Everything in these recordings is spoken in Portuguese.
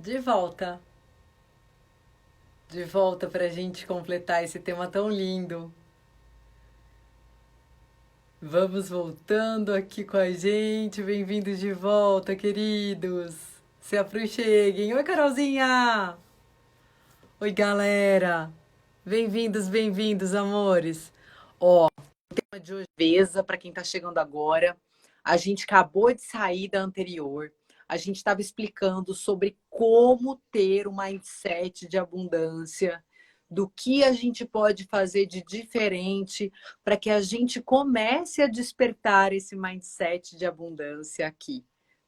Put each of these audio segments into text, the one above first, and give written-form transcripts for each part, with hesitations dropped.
De volta, de volta para a gente completar esse tema tão lindo. Vamos voltando aqui com a gente. Bem-vindos de volta, queridos. Se aproxeguem. Oi, Carolzinha! Oi, galera! Bem-vindos, bem-vindos, amores. Ó, o tema de hoje, beleza, para quem tá chegando agora. A gente acabou de sair da anterior. A gente estava explicando sobre como ter um mindset de abundância, do que a gente pode fazer de diferente para que a gente comece a despertar esse mindset de abundância aqui,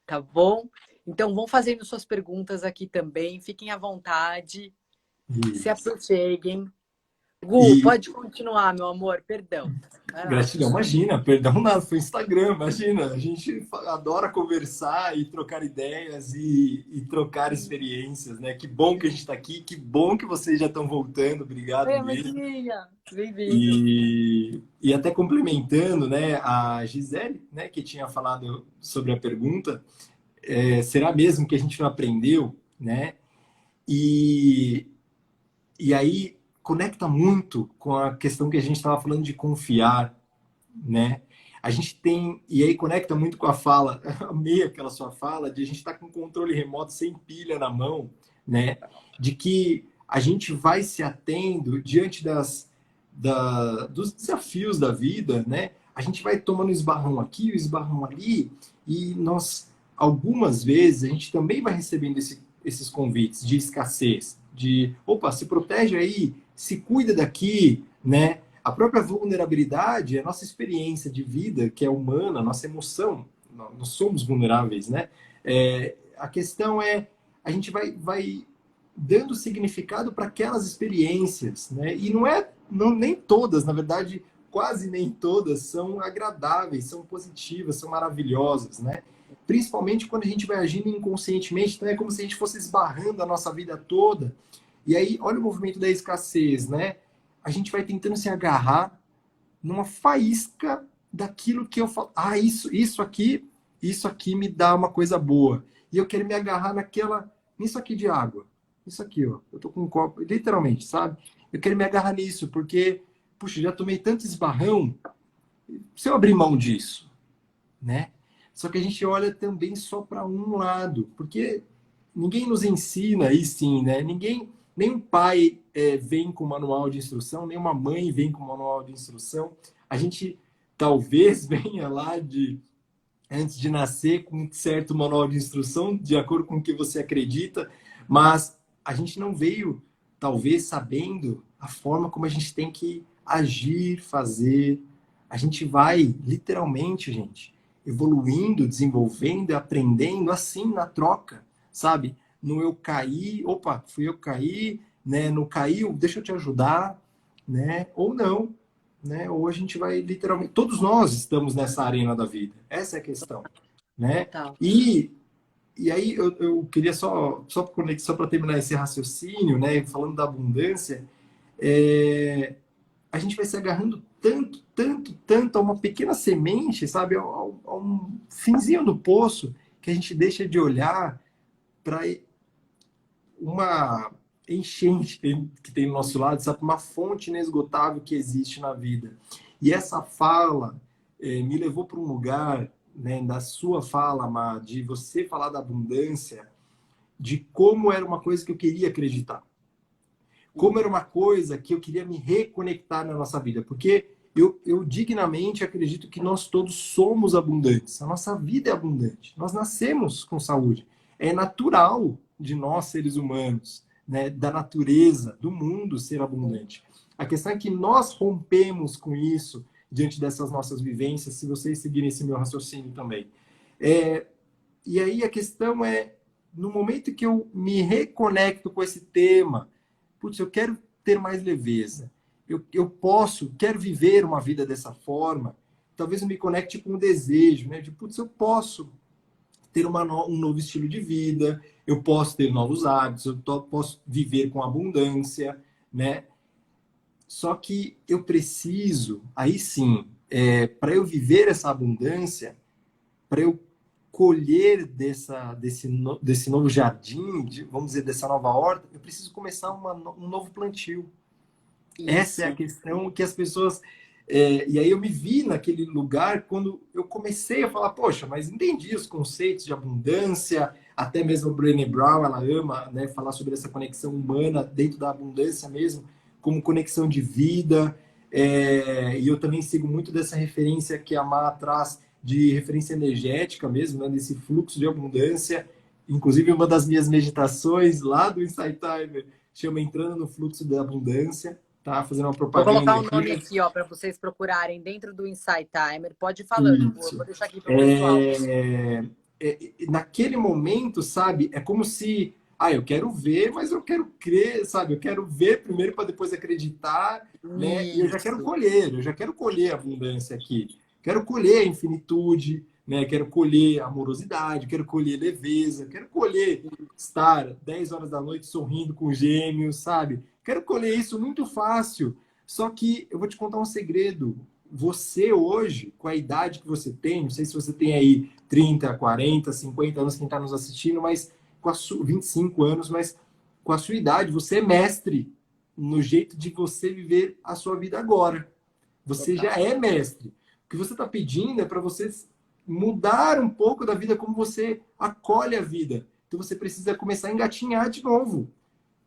tá bom? Então, vão fazendo suas perguntas aqui também, fiquem à vontade, se Isso. aproxeguem. Gu, E pode continuar, meu amor, perdão. Vai lá. gratidão, imagina, perdão nada, foi Instagram, imagina. A gente adora conversar e trocar ideias e trocar experiências, né? Que bom que a gente está aqui, que bom que vocês já estão voltando, obrigado Oi, mesmo. amiguinha, bem-vindo. E até complementando, né, a Gisele, né, que tinha falado sobre a pergunta, será mesmo que a gente não aprendeu, né? E, e aí conecta muito com a questão que a gente estava falando de confiar, né? A gente tem, e aí conecta muito com a fala, amei aquela sua fala, de a gente estar com controle remoto sem pilha na mão, né? De que a gente vai se atendo diante dos desafios da vida, né? A gente vai tomando esbarrão aqui, o esbarrão ali, e nós, algumas vezes, a gente também vai recebendo esses convites de escassez, de, opa, se protege aí, se cuida daqui, né? A própria vulnerabilidade é a nossa experiência de vida, que é humana, a nossa emoção. Nós somos vulneráveis, né? A questão é, a gente vai dando significado para aquelas experiências, né? E nem todas, na verdade, quase nem todas são agradáveis, são positivas, são maravilhosas, né? Principalmente quando a gente vai agindo inconscientemente, então é como se a gente fosse esbarrando a nossa vida toda. E aí, olha o movimento da escassez, né? A gente vai tentando se agarrar numa faísca daquilo que eu falo. Ah, isso aqui me dá uma coisa boa. E eu quero me agarrar nisso aqui de água. Isso aqui, ó. Eu tô com um copo, literalmente, sabe? Eu quero me agarrar nisso, porque, puxa, já tomei tanto esbarrão. Se eu abrir mão disso, né? Só que a gente olha também só para um lado, porque ninguém nos ensina aí sim, né? Nem um pai vem com manual de instrução, nem uma mãe vem com manual de instrução. A gente talvez venha lá de antes de nascer com um certo manual de instrução, de acordo com o que você acredita, mas a gente não veio, talvez, sabendo a forma como a gente tem que agir, fazer. A gente vai, literalmente, gente, evoluindo, desenvolvendo, aprendendo assim na troca, sabe? No eu caí, opa, fui eu que caí, né? No caiu, deixa eu te ajudar, né? Ou não, né? Ou a gente vai literalmente. Todos nós estamos nessa arena da vida. Essa é a questão, né? Total. E aí eu queria só para terminar esse raciocínio, né? Falando da abundância, a gente vai se agarrando tanto, tanto, tanto a uma pequena semente, sabe? A um finzinho do poço que a gente deixa de olhar para uma enchente que tem no nosso lado, sabe? Uma fonte inesgotável que existe na vida. E essa fala me levou para um lugar, né, da sua fala, Má, de você falar da abundância, de como era uma coisa que eu queria acreditar. Como era uma coisa que eu queria me reconectar na nossa vida. Porque eu dignamente acredito que nós todos somos abundantes. A nossa vida é abundante. Nós nascemos com saúde. É natural de nós, seres humanos, né, da natureza, do mundo ser abundante. A questão é que nós rompemos com isso diante dessas nossas vivências, se vocês seguirem esse meu raciocínio também. É, e aí a questão é, no momento que eu me reconecto com esse tema, putz, eu quero ter mais leveza, quero viver uma vida dessa forma, talvez eu me conecte com o desejo, né? De, putz, eu posso ter um novo estilo de vida, eu posso ter novos hábitos, posso viver com abundância, né? Só que eu preciso, aí sim, para eu viver essa abundância, para eu colher desse novo jardim, vamos dizer, dessa nova horta, eu preciso começar um novo plantio. Isso. Essa é a questão que as pessoas... e aí eu me vi naquele lugar quando eu comecei a falar, poxa, mas entendi os conceitos de abundância, até mesmo a Brené Brown, ela ama, né, falar sobre essa conexão humana dentro da abundância mesmo, como conexão de vida, e eu também sigo muito dessa referência que a Má traz, de referência energética mesmo, né, desse fluxo de abundância. Inclusive, uma das minhas meditações lá do Insight Timer chama Entrando no Fluxo da Abundância. Tá fazendo uma Vou propaganda colocar o nome aqui, ó, para vocês procurarem dentro do Insight Timer. Pode ir falando, Isso. vou deixar aqui para o pessoal. Naquele momento, sabe, é como se, eu quero ver, mas eu quero crer, sabe? Eu quero ver primeiro para depois acreditar, né? E eu já quero colher a abundância aqui. Quero colher a infinitude, né? Quero colher a amorosidade, quero colher leveza, quero colher estar 10 horas da noite sorrindo com gêmeos, sabe? Quero colher isso muito fácil. Só que eu vou te contar um segredo. Você hoje, com a idade que você tem, não sei se você tem aí 30, 40, 50 anos, quem está nos assistindo, mas com a 25 anos, mas com a sua idade, você é mestre no jeito de você viver a sua vida agora. Você já é mestre. O que você está pedindo é para você mudar um pouco da vida como você acolhe a vida. Então você precisa começar a engatinhar de novo.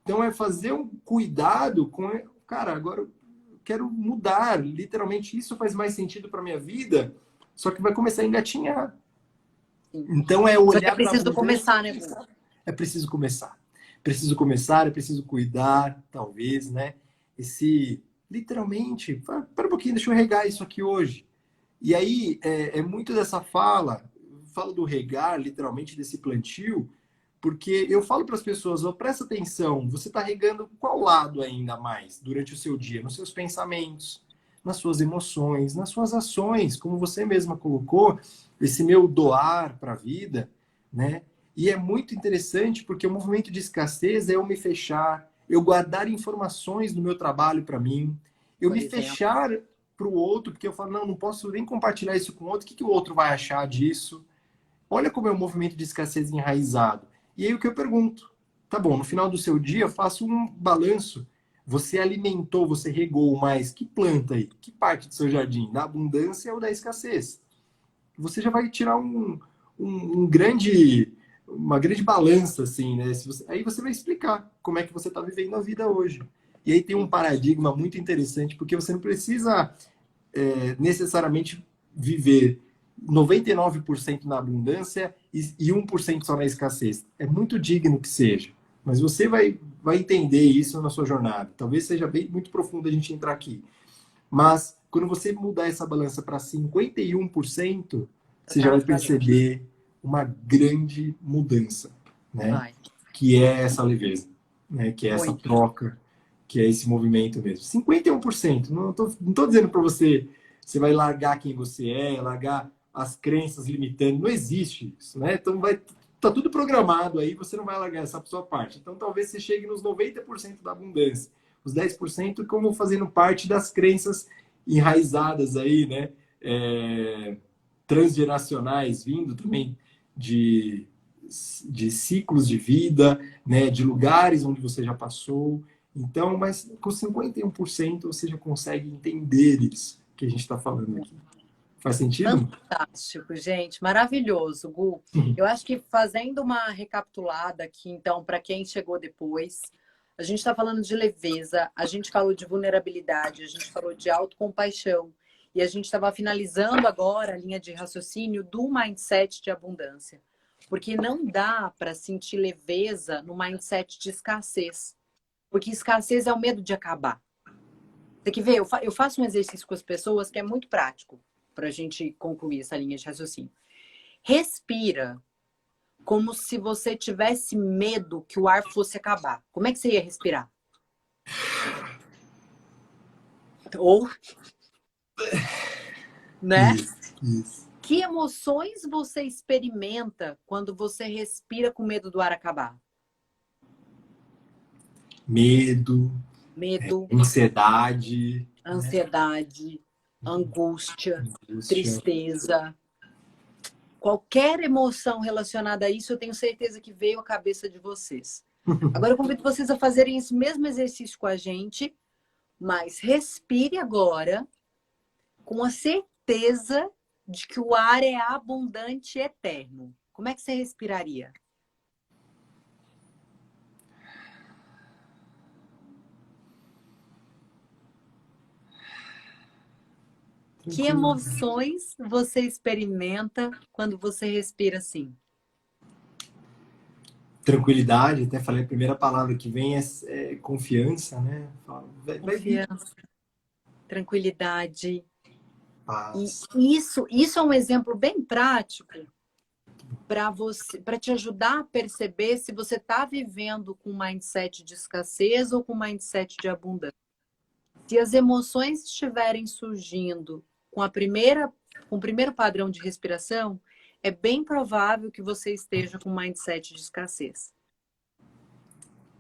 Então é fazer um cuidado com... Cara, agora eu quero mudar. Literalmente, isso faz mais sentido para minha vida, só que vai começar a engatinhar. Então é olhar para... É preciso começar, né? É preciso começar. Preciso começar, é preciso cuidar, talvez, né? Literalmente, para um pouquinho, deixa eu regar isso aqui hoje. E aí, é muito dessa falo do regar, literalmente, desse plantio, porque eu falo para as pessoas, presta atenção, você está regando qual lado ainda mais durante o seu dia? Nos seus pensamentos, nas suas emoções, nas suas ações, como você mesma colocou, esse meu doar para a vida, né? E é muito interessante porque o movimento de escassez é eu me fechar, eu guardar informações no meu trabalho para mim, eu me fechar para o outro, porque eu falo, não posso nem compartilhar isso com o outro, o que o outro vai achar disso? Olha como é um movimento de escassez enraizado. E aí o que eu pergunto? Tá bom, no final do seu dia, faça um balanço. Você alimentou, você regou mais que planta aí? Que parte do seu jardim? Da abundância ou da escassez? Você já vai tirar uma grande balança, assim, né? Aí você vai explicar como é que você está vivendo a vida hoje. E aí tem um paradigma muito interessante, porque você não precisa necessariamente viver 99% na abundância e 1% só na escassez. É muito digno que seja. Mas você vai entender isso na sua jornada. Talvez seja muito profundo a gente entrar aqui. Mas quando você mudar essa balança para 51%, você já vai perceber uma grande mudança, né? Que é essa leveza, né? Que é essa troca, que é esse movimento mesmo. 51%. Não tô dizendo para você vai largar quem você é, largar as crenças limitantes. Não existe isso, né? Então tá tudo programado aí, você não vai largar essa sua parte. Então talvez você chegue nos 90% da abundância. Os 10% como fazendo parte das crenças enraizadas aí, né? Transgeracionais, vindo também de ciclos de vida, né? De lugares onde você já passou. Então, mas com 51% você já consegue entender isso que a gente está falando aqui. Faz sentido? Fantástico, gente. Maravilhoso, Gu. Eu acho que fazendo uma recapitulada aqui, então, para quem chegou depois, a gente está falando de leveza, a gente falou de vulnerabilidade, a gente falou de autocompaixão e a gente estava finalizando agora a linha de raciocínio do mindset de abundância. Porque não dá para sentir leveza no mindset de escassez. Porque escassez é o medo de acabar. Tem que ver, eu faço um exercício com as pessoas que é muito prático para a gente concluir essa linha de raciocínio. Respira como se você tivesse medo que o ar fosse acabar. Como é que você ia respirar? Ou, né? Isso. Que emoções você experimenta quando você respira com medo do ar acabar? Medo, Ansiedade, né? angústia, tristeza. qualquer emoção relacionada a isso, eu tenho certeza que veio à cabeça de vocês. Agora eu convido vocês a fazerem esse mesmo exercício com a gente, mas respire agora com a certeza de que o ar é abundante e eterno. Como é que você respiraria? Que Tranquilo. emoções você experimenta quando você respira assim? Tranquilidade, até falei, a primeira palavra que vem é confiança, né? Vai vir Confiança, tranquilidade. E paz. isso é um exemplo bem prático para você, para te ajudar a perceber se você está vivendo com um mindset de escassez ou com um mindset de abundância. Se as emoções estiverem surgindo com o primeiro padrão de respiração, é bem provável que você esteja com um mindset de escassez.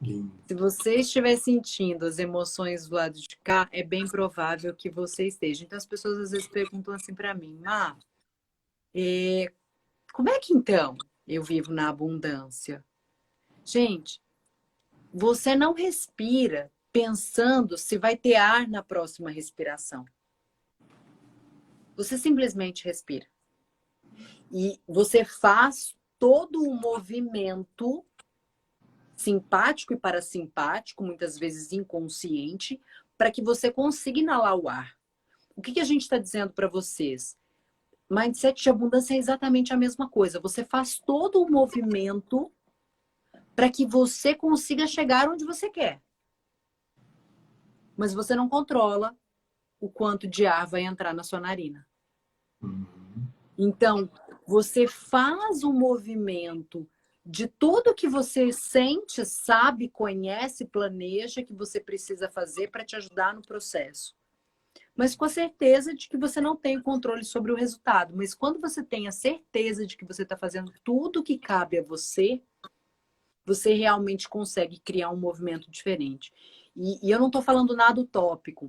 Lindo. Se você estiver sentindo as emoções do lado de cá, é bem provável que você esteja. Então as pessoas às vezes perguntam assim para mim, como é que então eu vivo na abundância? Gente, você não respira pensando se vai ter ar na próxima respiração. Você simplesmente respira. E você faz todo o movimento simpático e parasimpático, muitas vezes inconsciente, para que você consiga inalar o ar. O que a gente está dizendo para vocês? Mindset de abundância é exatamente a mesma coisa. Você faz todo o movimento para que você consiga chegar onde você quer. Mas você não controla o quanto de ar vai entrar na sua narina. Então, você faz um movimento de tudo que você sente, sabe, conhece, planeja que você precisa fazer para te ajudar no processo. Mas com a certeza de que você não tem o controle sobre o resultado. Mas quando você tem a certeza de que você está fazendo tudo o que cabe a você, você realmente consegue criar um movimento diferente. E eu não estou falando nada utópico.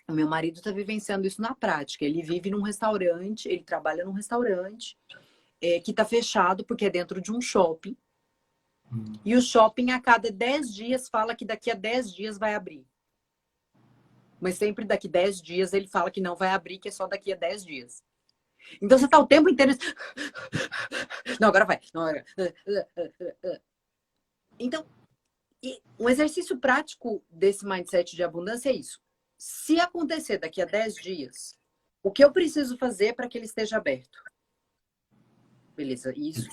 O meu marido está vivenciando isso na prática. Ele vive num restaurante, ele trabalha num restaurante que está fechado porque é dentro de um shopping. E o shopping, a cada 10 dias, fala que daqui a 10 dias vai abrir. Mas sempre daqui 10 dias ele fala que não vai abrir, que é só daqui a 10 dias. Então você está o tempo inteiro... Não, agora vai. Não, agora... Então, um exercício prático desse mindset de abundância é isso. Se acontecer daqui a 10 dias, o que eu preciso fazer para que ele esteja aberto? Beleza, isso.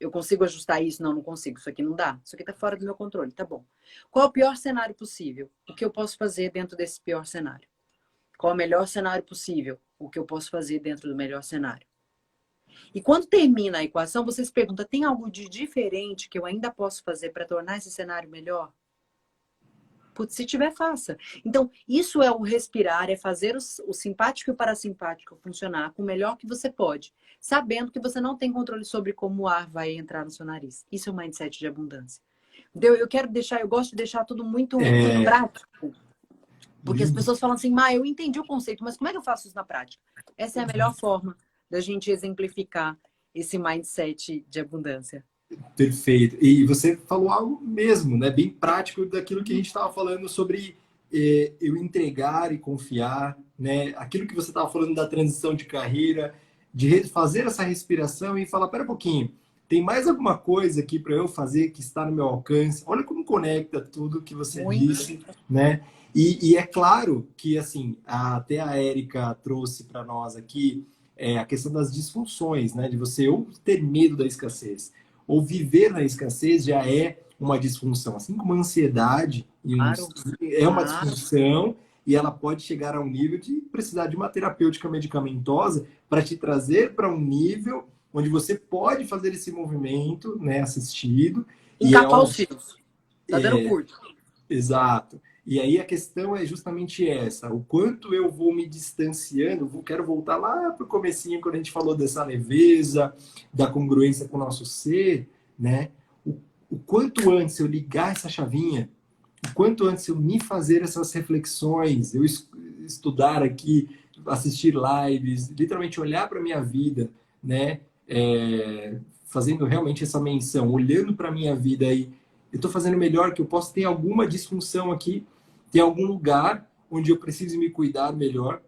Eu consigo ajustar isso? Não, não consigo. Isso aqui não dá. Isso aqui está fora do meu controle. Tá bom. Qual é o pior cenário possível? O que eu posso fazer dentro desse pior cenário? Qual é o melhor cenário possível? O que eu posso fazer dentro do melhor cenário? E quando termina a equação, você se pergunta, tem algo de diferente que eu ainda posso fazer para tornar esse cenário melhor? Putz, se tiver, faça. Então, isso é o respirar, é fazer o simpático e o parasimpático funcionar com o melhor que você pode, sabendo que você não tem controle sobre como o ar vai entrar no seu nariz. Isso é o mindset de abundância. Entendeu? Eu gosto de deixar tudo muito prático. Porque as pessoas falam assim, eu entendi o conceito, mas como é que eu faço isso na prática? Essa é a melhor forma da gente exemplificar esse mindset de abundância. Perfeito. E você falou algo mesmo, né? Bem prático daquilo que a gente estava falando sobre eu entregar e confiar, né? Aquilo que você estava falando da transição de carreira, de fazer essa respiração e falar, pera um pouquinho, tem mais alguma coisa aqui para eu fazer que está no meu alcance? Olha como conecta tudo que você disse, né? E é claro que, assim, até a Érica trouxe para nós aqui a questão das disfunções, né? De você ou ter medo da escassez, ou viver na escassez já é uma disfunção. Assim como a ansiedade é uma disfunção e ela pode chegar a um nível de precisar de uma terapêutica medicamentosa para te trazer para um nível onde você pode fazer esse movimento, né, assistido. Encapar os fios. Tá dando curto. Exato. E aí a questão é justamente essa, o quanto eu vou me distanciando, quero voltar lá para o comecinho, quando a gente falou dessa leveza, da congruência com o nosso ser, né? O quanto antes eu ligar essa chavinha, o quanto antes eu me fazer essas reflexões, eu estudar aqui, assistir lives, literalmente olhar para a minha vida, né? Fazendo realmente essa menção, olhando para a minha vida aí, eu estou fazendo melhor, que eu posso ter alguma disfunção aqui, tem algum lugar onde eu preciso me cuidar melhor,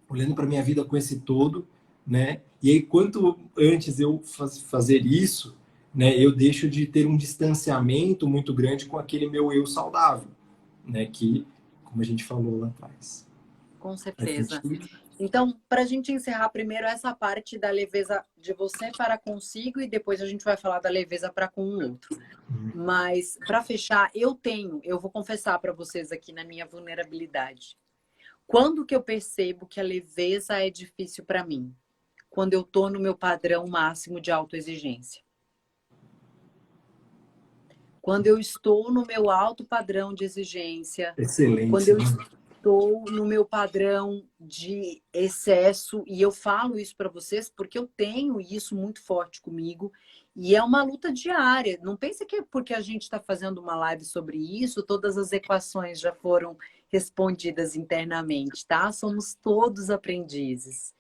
olhando para minha vida com esse todo, né? E aí, quanto antes eu fazer isso, né, eu deixo de ter um distanciamento muito grande com aquele meu eu saudável, né? Que, como a gente falou lá atrás. Com Faz certeza. sentido? Então, para a gente encerrar primeiro essa parte da leveza de você para consigo e depois a gente vai falar da leveza para com o outro. Mas para fechar, eu vou confessar para vocês aqui na minha vulnerabilidade. Quando que eu percebo que a leveza é difícil para mim? Quando eu tô no meu padrão máximo de autoexigência. Quando eu estou no meu alto padrão de exigência, quando Excelência, eu né? estou no meu padrão de excesso, e eu falo isso para vocês porque eu tenho isso muito forte comigo, e é uma luta diária. Não pense que porque a gente está fazendo uma live sobre isso, todas as equações já foram respondidas internamente, tá? Somos todos aprendizes.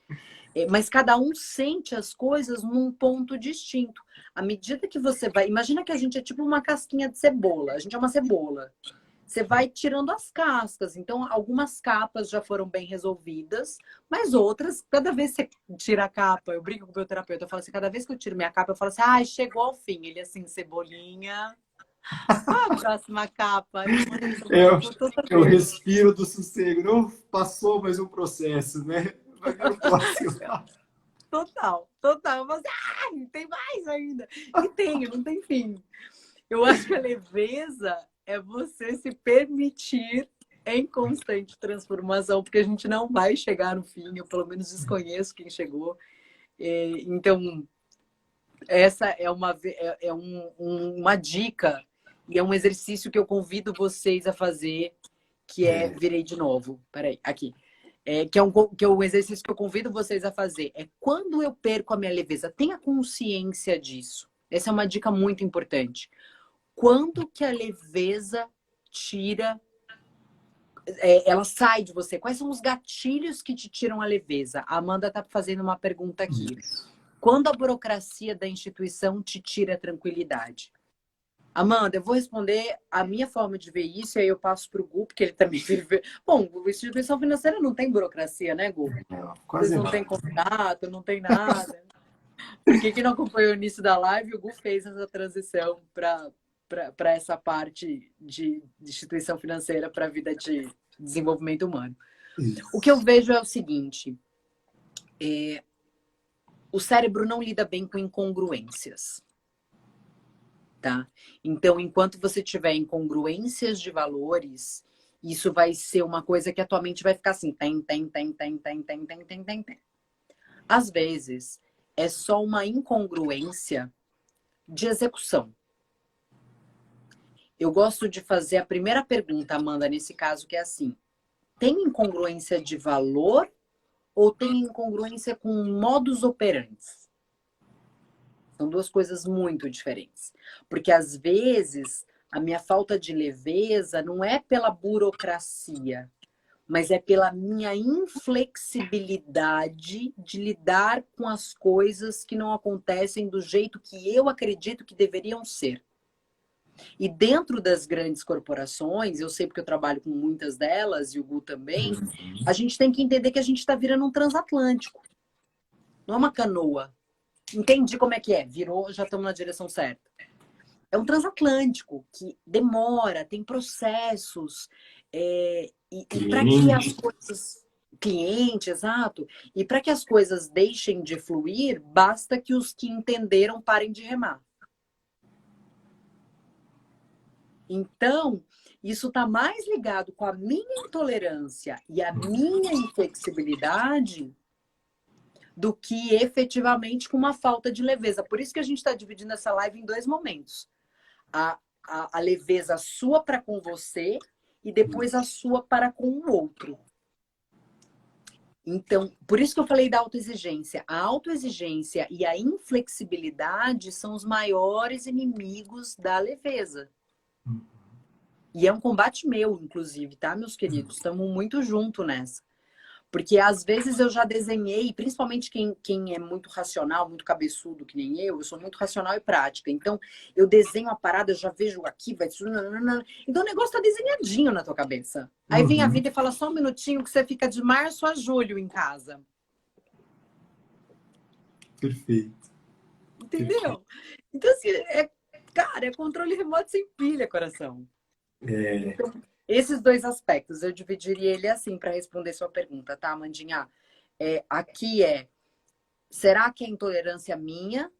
Mas cada um sente as coisas num ponto distinto. À medida que você vai. Imagina que a gente é tipo uma casquinha de cebola. A gente é uma cebola. Você vai tirando as cascas. Então, algumas capas já foram bem resolvidas, mas outras, cada vez que você tira a capa, eu brinco com o meu terapeuta, eu falo assim: cada vez que eu tiro minha capa, eu falo assim, ai, chegou ao fim. Ele assim, cebolinha. Qual a próxima capa? Eu falo assim, Eu, com toda eu vez. respiro do sossego. Não passou mais um processo, né? Vai vir o próximo. Total, total. Eu falo assim, ai, tem mais ainda. E tem, não tem fim. Eu acho que a leveza é você se permitir em constante transformação, porque a gente não vai chegar no fim, eu pelo menos desconheço quem chegou. Então, essa é uma dica e é um exercício que eu convido vocês a fazer, que virei de novo, peraí, aqui. Que é um exercício que eu convido vocês a fazer. É quando eu perco a minha leveza, tenha consciência disso. Essa é uma dica muito importante. Quando que a leveza tira, ela sai de você? Quais são os gatilhos que te tiram a leveza? A Amanda está fazendo uma pergunta aqui. Quando a burocracia da instituição te tira a tranquilidade? Amanda, eu vou responder a minha forma de ver isso e aí eu passo para o Gu, porque ele também vive. Bom, a instituição financeira não tem burocracia, né, Gu? Não, Vocês quase não nada. têm contrato, não tem nada. Porque quem não acompanhou o início da live, o Gu fez essa transição para essa parte de instituição financeira para a vida de desenvolvimento humano. O que eu Isso. vejo é o seguinte: o cérebro não lida bem com incongruências. Tá? Então, enquanto você tiver incongruências de valores, isso vai ser uma coisa que a tua mente vai ficar assim, tem. Às vezes, é só uma incongruência de execução. Eu gosto de fazer a primeira pergunta, Amanda, nesse caso, que é assim: tem incongruência de valor ou tem incongruência com modus operandi? São duas coisas muito diferentes. Porque, às vezes, a minha falta de leveza não é pela burocracia, mas é pela minha inflexibilidade de lidar com as coisas que não acontecem do jeito que eu acredito que deveriam ser. E dentro das grandes corporações, eu sei porque eu trabalho com muitas delas, e o Gu também, a gente tem que entender que a gente está virando um transatlântico. Não é uma canoa. Entendi como é que é. Virou, já estamos na direção certa. É um transatlântico que demora, tem processos. E para que as Cliente. coisas... Cliente, exato. E para que as coisas deixem de fluir, basta que os que entenderam parem de remar. Então, isso está mais ligado com a minha intolerância e a minha inflexibilidade do que efetivamente com uma falta de leveza. Por isso que a gente está dividindo essa live em dois momentos. A leveza sua para com você e depois a sua para com o outro. Então, por isso que eu falei da autoexigência. A autoexigência e a inflexibilidade são os maiores inimigos da leveza. E é um combate meu, inclusive, tá, meus queridos? Estamos muito juntos nessa. Porque às vezes eu já desenhei, principalmente quem é muito racional, muito cabeçudo, que nem eu sou muito racional e prática. Então, eu desenho a parada, eu já vejo aqui, vai. Então o negócio tá desenhadinho na tua cabeça. Aí vem a Uhum. vida e fala só um minutinho que você fica de março a julho em casa. Perfeito. Perfeito. Entendeu? Então, assim, cara, é controle remoto sem pilha, coração. É, Então, esses dois aspectos, eu dividiria ele assim para responder sua pergunta, tá, Amandinha? Aqui será que é intolerância minha?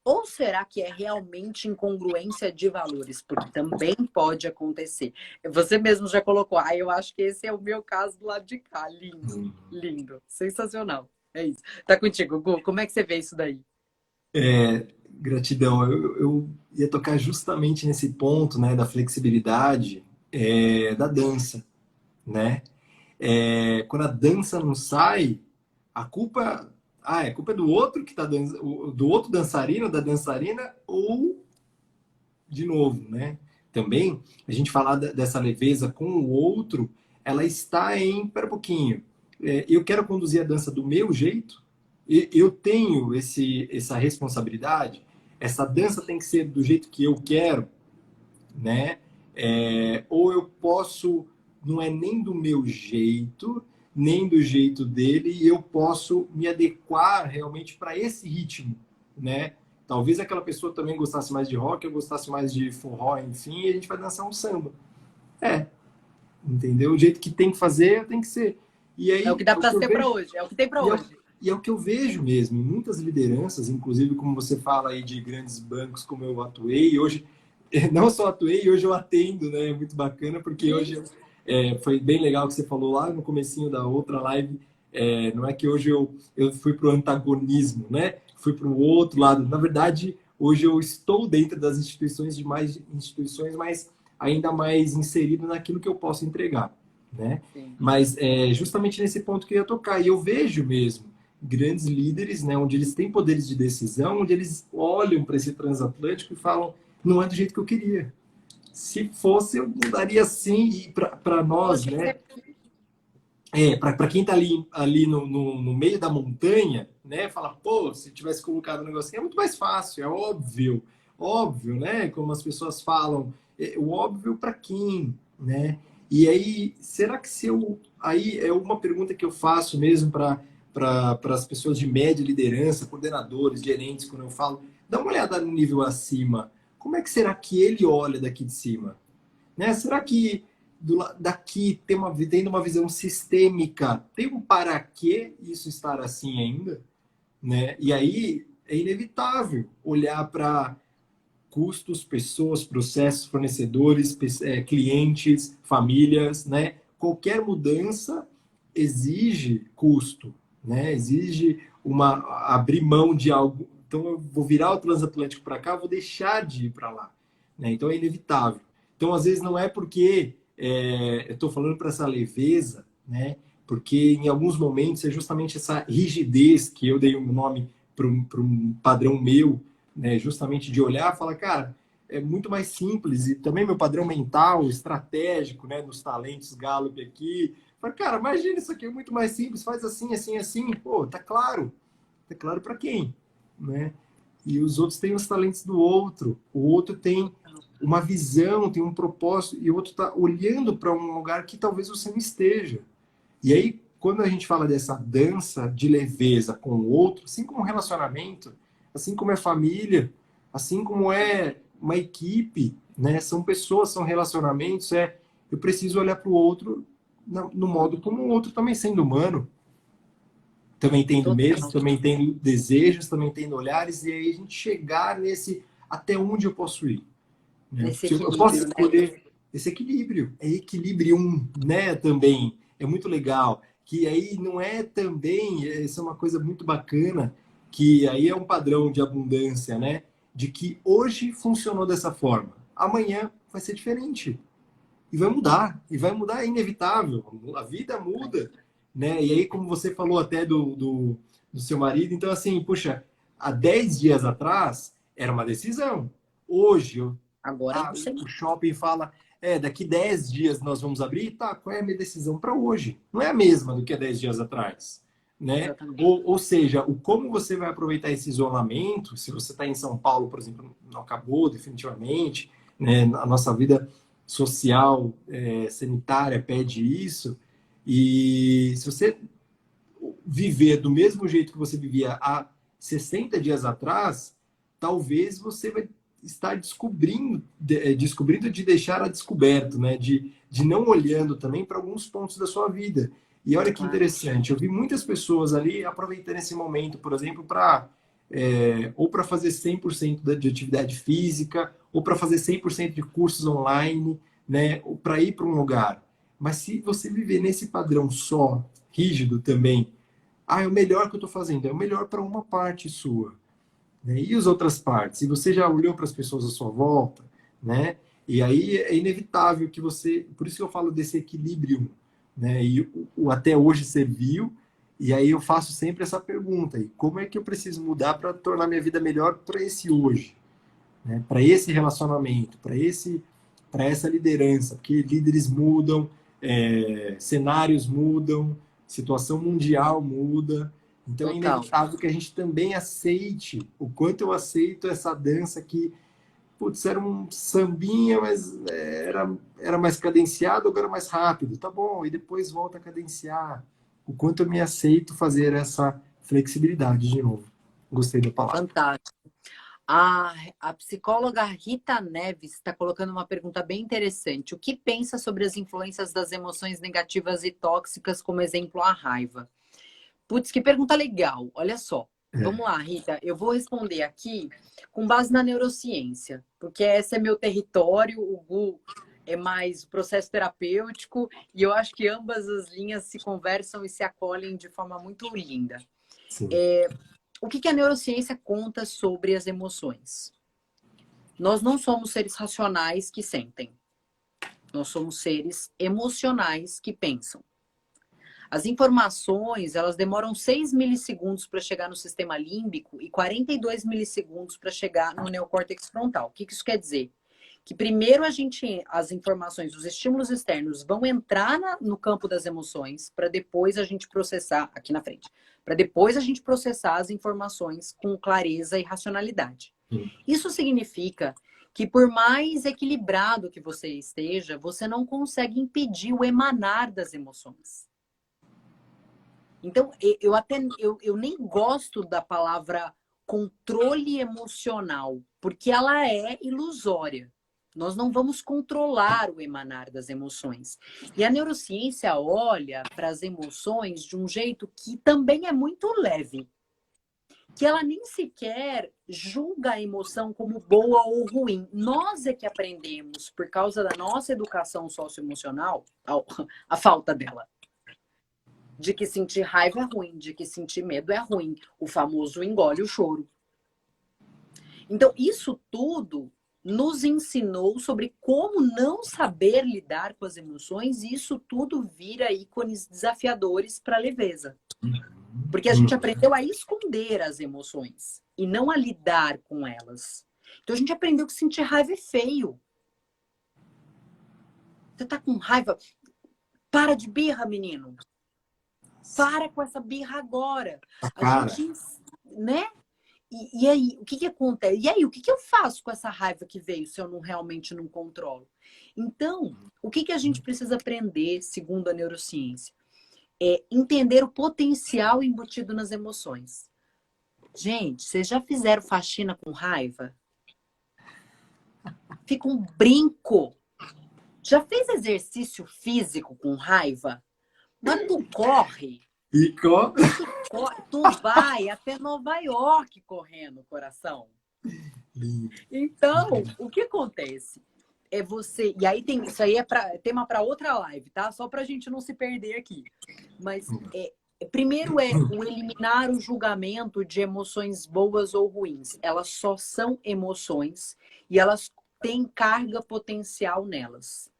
Ou será que é realmente incongruência de valores? Porque também pode acontecer. Você mesmo já colocou, eu acho que esse é o meu caso do lado de cá. Lindo, hum. lindo, sensacional. É isso. Tá contigo, Gu. Como é que você vê isso daí? Gratidão. Eu ia tocar justamente nesse ponto, né, da flexibilidade, da dança, né? Quando a dança não sai, a culpa, a culpa é do outro que tá do outro dançarino, da dançarina, ou de novo, né? Também a gente falar dessa leveza com o outro, ela está em, pera um pouquinho, eu quero conduzir a dança do meu jeito, eu tenho essa responsabilidade, essa dança tem que ser do jeito que eu quero, né? Ou eu posso, não é nem do meu jeito, nem do jeito dele, e eu posso me adequar realmente para esse ritmo, né? Talvez aquela pessoa também gostasse mais de rock, eu gostasse mais de forró, enfim, e a gente vai dançar um samba. É, entendeu? O jeito que tem que fazer, tem que ser. E É o aí, que dá é o para que eu ser para vejo, hoje, é o que tem para e é, hoje. e é o que eu vejo mesmo, em muitas lideranças, inclusive como você fala aí de grandes bancos como eu atuei, hoje não só atuei, hoje eu atendo, né? É muito bacana, porque hoje Isso. foi bem legal que você falou lá no comecinho da outra live. Não é que hoje eu fui para o antagonismo, né? Fui para o outro lado. Na verdade, hoje eu estou dentro das instituições, de mais instituições, mas ainda mais inserido naquilo que eu posso entregar, né? Sim. Mas justamente nesse ponto que eu ia tocar. E eu vejo mesmo grandes líderes, né? Onde eles têm poderes de decisão, onde eles olham para esse transatlântico e falam não é do jeito que eu queria. Se fosse, eu mudaria assim. E para nós, Poxa, né? Para quem está ali no meio da montanha, né? Fala, pô, se tivesse colocado um negócio assim, é muito mais fácil, é óbvio. Óbvio, né? Como as pessoas falam, o óbvio para quem, né? E aí, será que se eu. Aí é uma pergunta que eu faço mesmo para as pessoas de média liderança, coordenadores, gerentes, quando eu falo, dá uma olhada no nível acima. Como é que será que ele olha daqui de cima? Né? Será que daqui tendo uma visão sistêmica, tem um para que isso estar assim ainda? Né? E aí é inevitável olhar para custos, pessoas, processos, fornecedores, clientes, famílias, né? Qualquer mudança exige custo, né? Exige abrir mão de algo. Então eu vou virar o transatlântico para cá, vou deixar de ir para lá, né? Então é inevitável. Então às vezes não é porque eu estou falando para essa leveza, né? Porque em alguns momentos é justamente essa rigidez que eu dei um nome para um padrão meu, né, justamente de olhar e falar, cara, é muito mais simples. E também meu padrão mental, estratégico, né, nos talentos Gallup aqui. Fala, cara, imagina isso aqui, é muito mais simples, faz assim, assim, assim. Pô, tá claro. Tá claro para quem, né? E os outros têm os talentos do outro. O outro tem uma visão, tem um propósito, e o outro está olhando para um lugar que talvez você não esteja. E aí, quando a gente fala dessa dança de leveza com o outro, assim como um relacionamento, assim como é família, assim como é uma equipe, né? São pessoas, são relacionamentos, eu preciso olhar para o outro no modo como o outro também sendo humano, também tendo medos, Total. também tendo desejos, também tendo olhares, e aí a gente chegar nesse até onde eu posso ir, né? Nesse Porque eu posso equilíbrio, né? escolher esse equilíbrio, é equilibrium, né? Também é muito legal. Que aí não é também, isso é uma coisa muito bacana, que aí é um padrão de abundância, né? De que hoje funcionou dessa forma, amanhã vai ser diferente. E vai mudar, é inevitável. A vida muda, né? E aí, como você falou até do seu marido, então assim, puxa, há 10 dias atrás era uma decisão. Hoje, Agora eu não sei. O shopping fala, daqui 10 dias nós vamos abrir, tá, qual é a minha decisão para hoje? Não é a mesma do que há 10 dias atrás, né? Exatamente. Ou seja, o como você vai aproveitar esse isolamento, se você está em São Paulo, por exemplo, não acabou definitivamente, né? A nossa vida social, sanitária pede isso, e se você viver do mesmo jeito que você vivia há 60 dias atrás, talvez você vai estar descobrindo de deixar a descoberto, né? De não olhando também para alguns pontos da sua vida. E olha que interessante, eu vi muitas pessoas ali aproveitando esse momento, por exemplo, para ou para fazer 100% de atividade física, ou para fazer 100% de cursos online, né? Ou para ir para um lugar. Mas se você viver nesse padrão só, rígido também, é o melhor que eu estou fazendo, é o melhor para uma parte sua, né? E as outras partes? E você já olhou para as pessoas à sua volta, né? E aí é inevitável que você... Por isso que eu falo desse equilíbrio, né? E o até hoje serviu, e aí eu faço sempre essa pergunta, e como é que eu preciso mudar para tornar minha vida melhor para esse hoje, né? Para esse relacionamento, para essa liderança, porque líderes mudam, cenários mudam, situação mundial muda. Então é Total. inevitável que a gente também aceite o quanto eu aceito essa dança que, putz, era um sambinha, mas era mais cadenciado, agora mais rápido. Tá bom, e depois volta a cadenciar. O quanto eu me aceito fazer essa flexibilidade de novo. Gostei da palavra. Fantástico. A psicóloga Rita Neves está colocando uma pergunta bem interessante. O que pensa sobre as influências das emoções negativas e tóxicas, como exemplo a raiva? Putz, que pergunta legal. Olha só. Vamos lá, Rita. Eu vou responder aqui com base na neurociência, porque esse é meu território, o Gu é mais o processo terapêutico, e eu acho que ambas as linhas se conversam e se acolhem de forma muito linda. Sim. O que a neurociência conta sobre as emoções? Nós não somos seres racionais que sentem. Nós somos seres emocionais que pensam. As informações, elas demoram 6 milissegundos para chegar no sistema límbico e 42 milissegundos para chegar no neocórtex frontal. O que isso quer dizer? Que primeiro as informações, os estímulos externos vão entrar no campo das emoções para depois a gente processar, aqui na frente, para depois a gente processar as informações com clareza e racionalidade. Isso significa que por mais equilibrado que você esteja, você não consegue impedir o emanar das emoções. Então, eu nem gosto da palavra controle emocional, porque ela é ilusória. Nós não vamos controlar o emanar das emoções. E a neurociência olha para as emoções de um jeito que também é muito leve. Que ela nem sequer julga a emoção como boa ou ruim. Nós é que aprendemos, por causa da nossa educação socioemocional, a falta dela. De que sentir raiva é ruim, de que sentir medo é ruim. O famoso engole o choro. Então, isso tudo nos ensinou sobre como não saber lidar com as emoções, e isso tudo vira ícones desafiadores para a leveza. Porque a gente aprendeu a esconder as emoções e não a lidar com elas. Então a gente aprendeu que sentir raiva é feio. Você tá com raiva? Para de birra, menino. Para com essa birra agora. A gente, né? E aí, o que acontece? E aí, o que eu faço com essa raiva que veio se eu realmente não controlo? Então, o que a gente precisa aprender, segundo a neurociência? É entender o potencial embutido nas emoções. Gente, vocês já fizeram faxina com raiva? Fica um brinco. Já fez exercício físico com raiva? Mas tu corre. Tu vai até Nova York correndo, coração. Então, o que acontece? É você... E aí tem... Isso aí é tema para outra live, tá? Só pra gente não se perder aqui. Mas primeiro é o eliminar o julgamento de emoções boas ou ruins. Elas só são emoções e elas têm carga potencial nelas.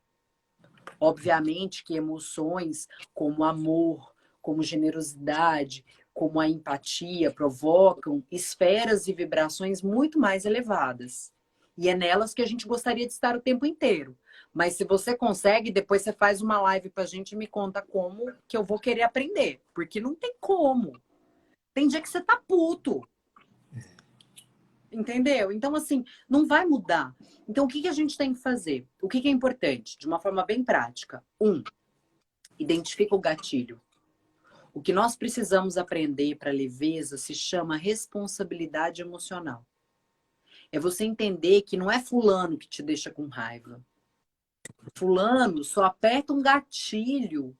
Obviamente que emoções como amor, como generosidade, como a empatia provocam esferas e vibrações muito mais elevadas. E é nelas que a gente gostaria de estar o tempo inteiro. Mas se você consegue, depois você faz uma live pra gente e me conta como que eu vou querer aprender. Porque não tem como. Tem dia que você tá puto. Entendeu? Então, assim, não vai mudar. Então, o que a gente tem que fazer? O que é importante? De uma forma bem prática. Identifica o gatilho. O que nós precisamos aprender para leveza se chama responsabilidade emocional. É você entender que não é fulano que te deixa com raiva. Fulano só aperta um gatilho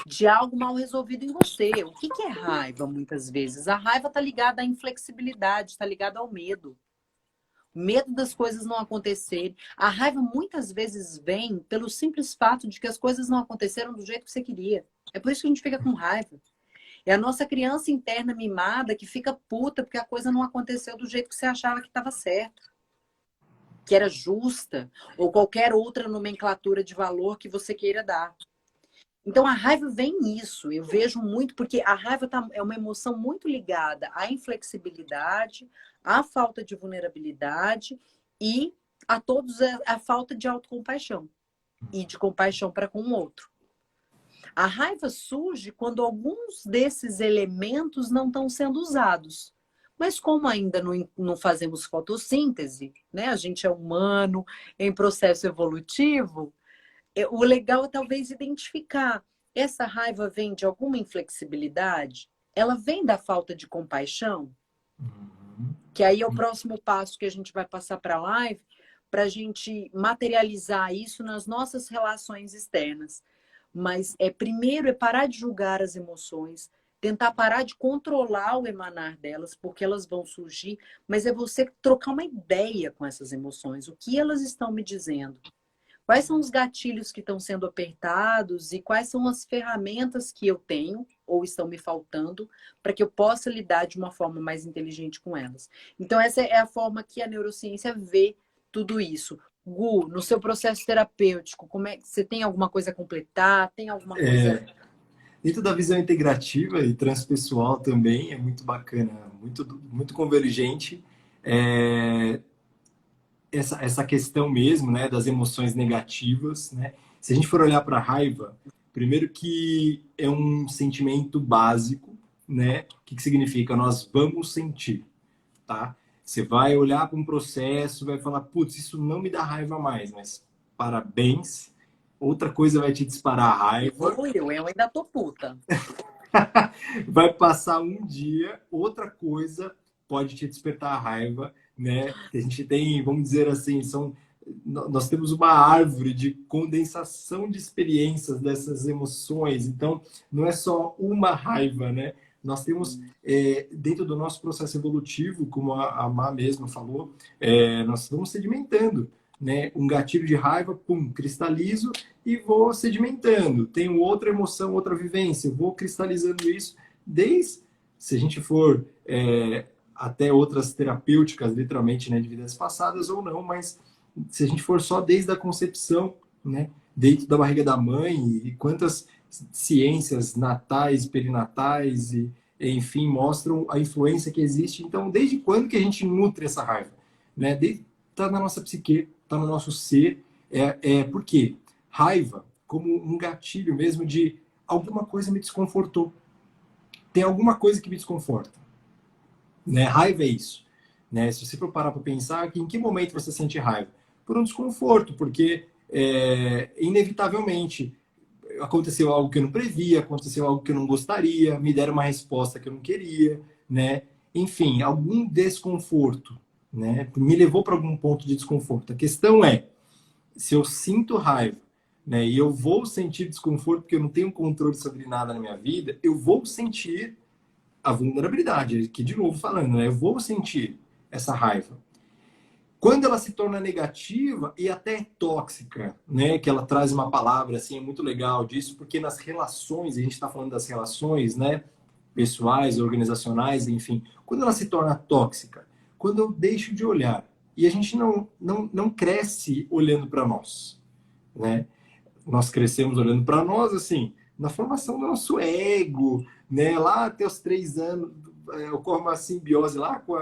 de algo mal resolvido em você. O que é raiva, muitas vezes? A raiva está ligada à inflexibilidade, está ligada ao medo. Medo das coisas não acontecerem. A raiva muitas vezes vem pelo simples fato de que as coisas não aconteceram do jeito que você queria. É por isso que a gente fica com raiva. É a nossa criança interna mimada que fica puta porque a coisa não aconteceu do jeito que você achava que estava certo, que era justa, ou qualquer outra nomenclatura de valor que você queira dar. Então a raiva vem nisso. Eu vejo muito, porque a raiva é uma emoção muito ligada à inflexibilidade, à falta de vulnerabilidade e a todos a falta de autocompaixão e de compaixão para com o outro. A raiva surge quando alguns desses elementos não estão sendo usados. Mas como ainda não fazemos fotossíntese, né? A gente é humano, em processo evolutivo, o legal é talvez identificar. Essa raiva vem de alguma inflexibilidade? Ela vem da falta de compaixão? Que aí é o próximo passo que a gente vai passar para a live, para a gente materializar isso nas nossas relações externas. Mas primeiro é parar de julgar as emoções, tentar parar de controlar o emanar delas, porque elas vão surgir, mas é você trocar uma ideia com essas emoções. O que elas estão me dizendo? Quais são os gatilhos que estão sendo apertados e quais são as ferramentas que eu tenho ou estão me faltando para que eu possa lidar de uma forma mais inteligente com elas. Então, essa é a forma que a neurociência vê tudo isso. Gu, no seu processo terapêutico, como é que você tem alguma coisa a completar? Tem alguma coisa... Dentro da visão integrativa e transpessoal também é muito bacana, muito convergente. Essa questão mesmo, né, das emoções negativas, né? Se a gente for olhar para a raiva, primeiro que é um sentimento básico, né? O que significa? Nós vamos sentir, tá? Você vai olhar para um processo, vai falar, putz, isso não me dá raiva mais, mas parabéns. Outra coisa vai te disparar a raiva. Eu ainda tô puta. Vai passar um dia, outra coisa pode te despertar a raiva, né? A gente tem, vamos dizer assim, nós temos uma árvore de condensação de experiências dessas emoções. Então, não é só uma raiva, né? Nós temos, dentro do nosso processo evolutivo, como a Má mesma falou, nós vamos sedimentando, né? Um gatilho de raiva, pum, cristalizo e vou sedimentando. Tenho outra emoção, outra vivência, vou cristalizando isso se a gente for até outras terapêuticas, literalmente, né, de vidas passadas ou não, mas se a gente for só desde a concepção, né, dentro da barriga da mãe, e quantas ciências natais, perinatais, e enfim, mostram a influência que existe. Então, desde quando que a gente nutre essa raiva? Né? Está na nossa psique, está no nosso ser. Por quê? Raiva, como um gatilho mesmo de alguma coisa me desconfortou. Tem alguma coisa que me desconforta. Né? Raiva é isso. Né? Se você for parar para pensar, em que momento você sente raiva? Por um desconforto, porque inevitavelmente aconteceu algo que eu não previa, aconteceu algo que eu não gostaria, me deram uma resposta que eu não queria, né? Enfim, algum desconforto, né? Me levou para algum ponto de desconforto. A questão é, se eu sinto raiva, né, e eu vou sentir desconforto porque eu não tenho controle sobre nada na minha vida, eu vou sentir a vulnerabilidade, aqui de novo falando, né? Eu vou sentir essa raiva. Quando ela se torna negativa e até tóxica, né? Que ela traz uma palavra assim muito legal disso, porque nas relações, a gente está falando das relações, né? Pessoais, organizacionais, enfim. Quando ela se torna tóxica, quando eu deixo de olhar e a gente não cresce olhando para nós, né? Nós crescemos olhando para nós, assim, na formação do nosso ego, né? Lá até os 3 anos, ocorre uma simbiose lá com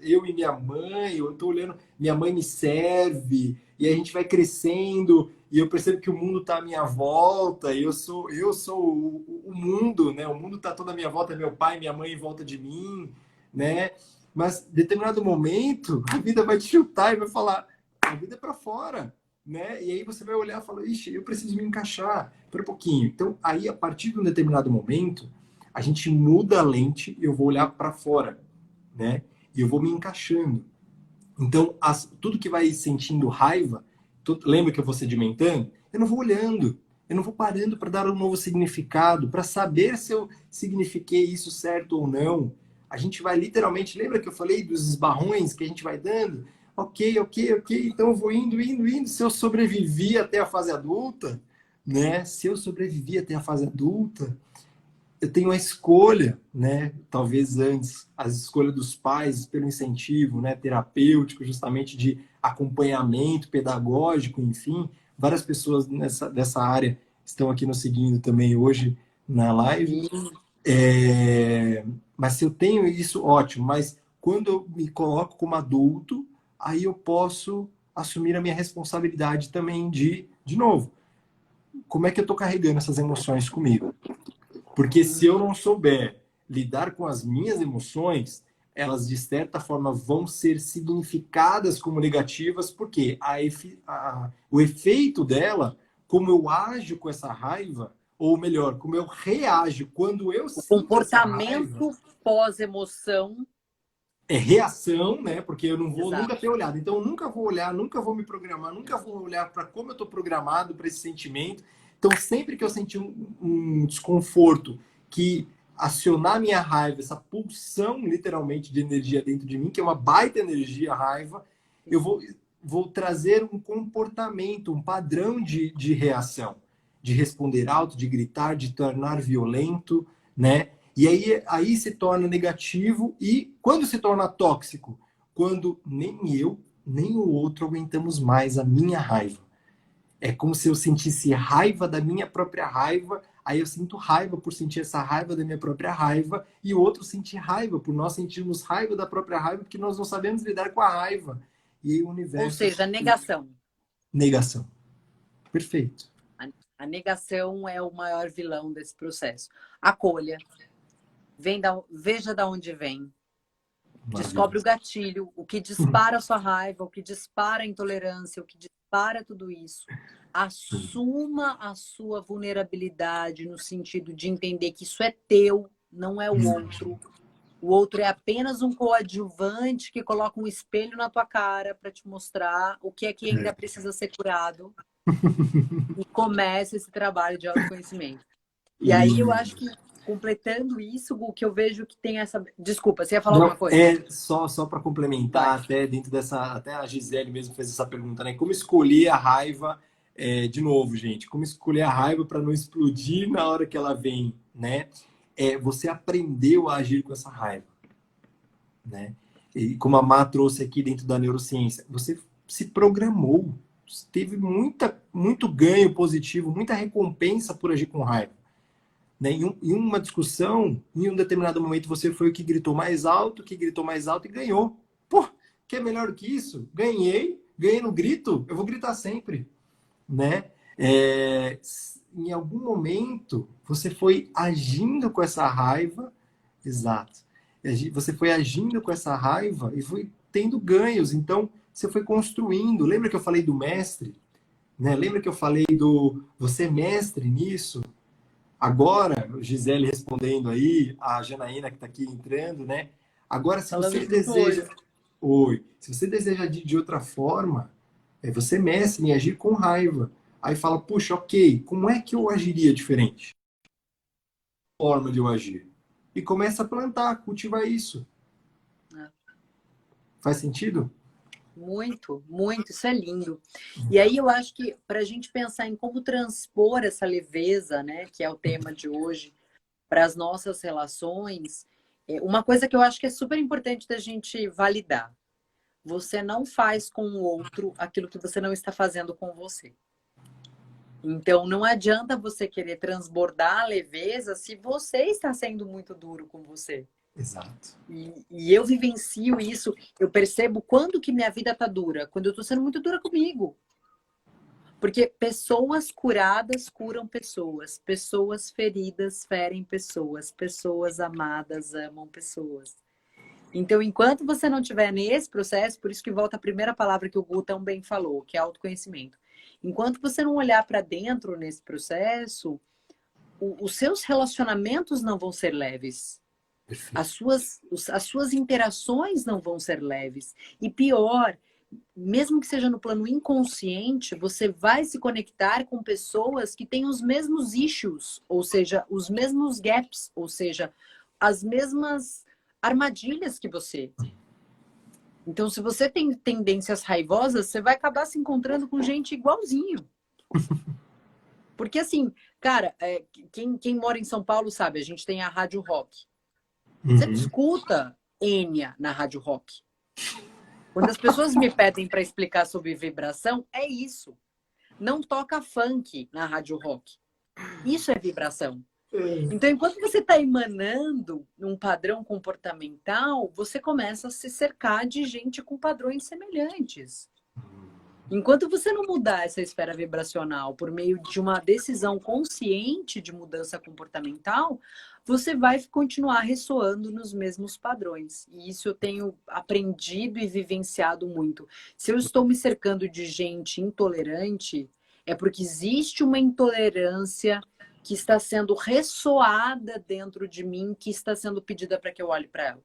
eu e minha mãe, eu tô olhando, minha mãe me serve, e a gente vai crescendo, e eu percebo que o mundo está à minha volta, e eu sou o mundo, né? O mundo está todo à minha volta, meu pai, minha mãe em volta de mim, né? Mas em determinado momento, a vida vai te chutar e vai falar, a vida é para fora, né? E aí você vai olhar e falar, ixi, eu preciso me encaixar, por um pouquinho. Então, aí, a partir de um determinado momento, a gente muda a lente e eu vou olhar para fora, né? E eu vou me encaixando. Então, tudo que vai sentindo raiva, lembra que eu vou sedimentando? Eu não vou olhando, eu não vou parando para dar um novo significado, para saber se eu signifiquei isso certo ou não. A gente vai literalmente, lembra que eu falei dos esbarrões que a gente vai dando? Ok, ok, ok, então eu vou indo, indo, indo. Se eu sobrevivi até a fase adulta, né? Se eu sobrevivi até a fase adulta, eu tenho a escolha, né? Talvez antes, as escolhas dos pais pelo incentivo, né? Terapêutico, justamente de acompanhamento pedagógico, enfim. Várias pessoas dessa área estão aqui nos seguindo também hoje na live. Sim. Mas se eu tenho isso, ótimo. Mas quando eu me coloco como adulto, aí eu posso assumir a minha responsabilidade também de novo, como é que eu estou carregando essas emoções comigo? Porque se eu não souber lidar com as minhas emoções, elas de certa forma vão ser significadas como negativas, porque o efeito dela, como eu ajo com essa raiva, ou melhor, como eu reajo quando eu O sinto essa raiva, comportamento pós-emoção. é reação, né? Porque eu não vou nunca Exato. ter olhado. Então, eu nunca vou olhar, nunca vou me programar, nunca vou olhar para como eu estou programado para esse sentimento. Então, sempre que eu sentir um desconforto que acionar minha raiva, essa pulsão literalmente de energia dentro de mim, que é uma baita energia, a raiva, eu vou trazer um comportamento, um padrão de reação, de responder alto, de gritar, de tornar violento, né? E aí se torna negativo e quando se torna tóxico? Quando nem eu, nem o outro aguentamos mais a minha raiva. É como se eu sentisse raiva da minha própria raiva, aí eu sinto raiva por sentir essa raiva da minha própria raiva, e o outro sente raiva por nós sentirmos raiva da própria raiva, porque nós não sabemos lidar com a raiva. E aí o Ou universo. seja, negação. Negação. Perfeito. A negação é o maior vilão desse processo. Acolha. Veja da onde vem. Descobre o gatilho, o que dispara a sua raiva, o que dispara a intolerância, o que dispara tudo isso. Assuma a sua vulnerabilidade no sentido de entender que isso é teu, não é o outro. O outro é apenas um coadjuvante que coloca um espelho na tua cara para te mostrar o que é que ainda precisa ser curado. E começa esse trabalho de autoconhecimento. E aí eu acho que, completando isso, o que eu vejo que tem essa... Desculpa, você ia falar alguma coisa? É só para complementar, até dentro dessa... Até a Gisele mesmo fez essa pergunta, né? Como escolher a raiva, de novo, gente, como escolher a raiva para não explodir na hora que ela vem, né? Você aprendeu a agir com essa raiva, né? E como a Má trouxe aqui dentro da neurociência, você se programou, teve muito ganho positivo, muita recompensa por agir com raiva. Né? Em uma discussão, em um determinado momento, você foi o que gritou mais alto e ganhou. Pô, que é melhor do que isso? Ganhei no grito, eu vou gritar sempre. Né? Em algum momento, você foi agindo com essa raiva, exato. Você foi agindo com essa raiva e foi tendo ganhos. Então, você foi construindo. Lembra que eu falei do mestre? Né? Lembra que eu falei do você é mestre nisso? Agora, Gisele respondendo aí, a Janaína que está aqui entrando, né? Agora, se você deseja... Oi. Se você deseja de outra forma, você mestre em agir com raiva. Aí fala, puxa, ok, como é que eu agiria diferente? Forma de eu agir. E começa a plantar, cultivar isso. Faz sentido? Muito, muito, isso é lindo. E aí eu acho que para a gente pensar em como transpor essa leveza, né, que é o tema de hoje, para as nossas relações, uma coisa que eu acho que é super importante da gente validar. Você não faz com o outro aquilo que você não está fazendo com você. Então não adianta você querer transbordar a leveza se você está sendo muito duro com você. Exato. E eu vivencio isso, eu percebo quando que minha vida tá dura, quando eu tô sendo muito dura comigo. Porque pessoas curadas curam pessoas, pessoas feridas ferem pessoas, pessoas amadas amam pessoas. Então, enquanto você não estiver nesse processo, por isso que volta a primeira palavra que o Gu tão bem falou, que é autoconhecimento. Enquanto você não olhar para dentro nesse processo, os seus relacionamentos não vão ser leves. Perfeito. As suas interações não vão ser leves. E pior, mesmo que seja no plano inconsciente, você vai se conectar com pessoas que têm os mesmos issues, ou seja, os mesmos gaps, ou seja, as mesmas armadilhas que você. Então, se você tem tendências raivosas, você vai acabar se encontrando com gente igualzinho. Porque assim, cara, quem mora em São Paulo sabe, a gente tem a Rádio Rock. Você não escuta Enya na Rádio Rock. Quando as pessoas me pedem para explicar sobre vibração, é isso. Não toca funk na Rádio Rock. Isso é vibração. Então, enquanto você está emanando um padrão comportamental, você começa a se cercar de gente com padrões semelhantes. Enquanto você não mudar essa esfera vibracional por meio de uma decisão consciente de mudança comportamental, você vai continuar ressoando nos mesmos padrões. E isso eu tenho aprendido e vivenciado muito. Se eu estou me cercando de gente intolerante, é porque existe uma intolerância que está sendo ressoada dentro de mim, que está sendo pedida para que eu olhe para ela.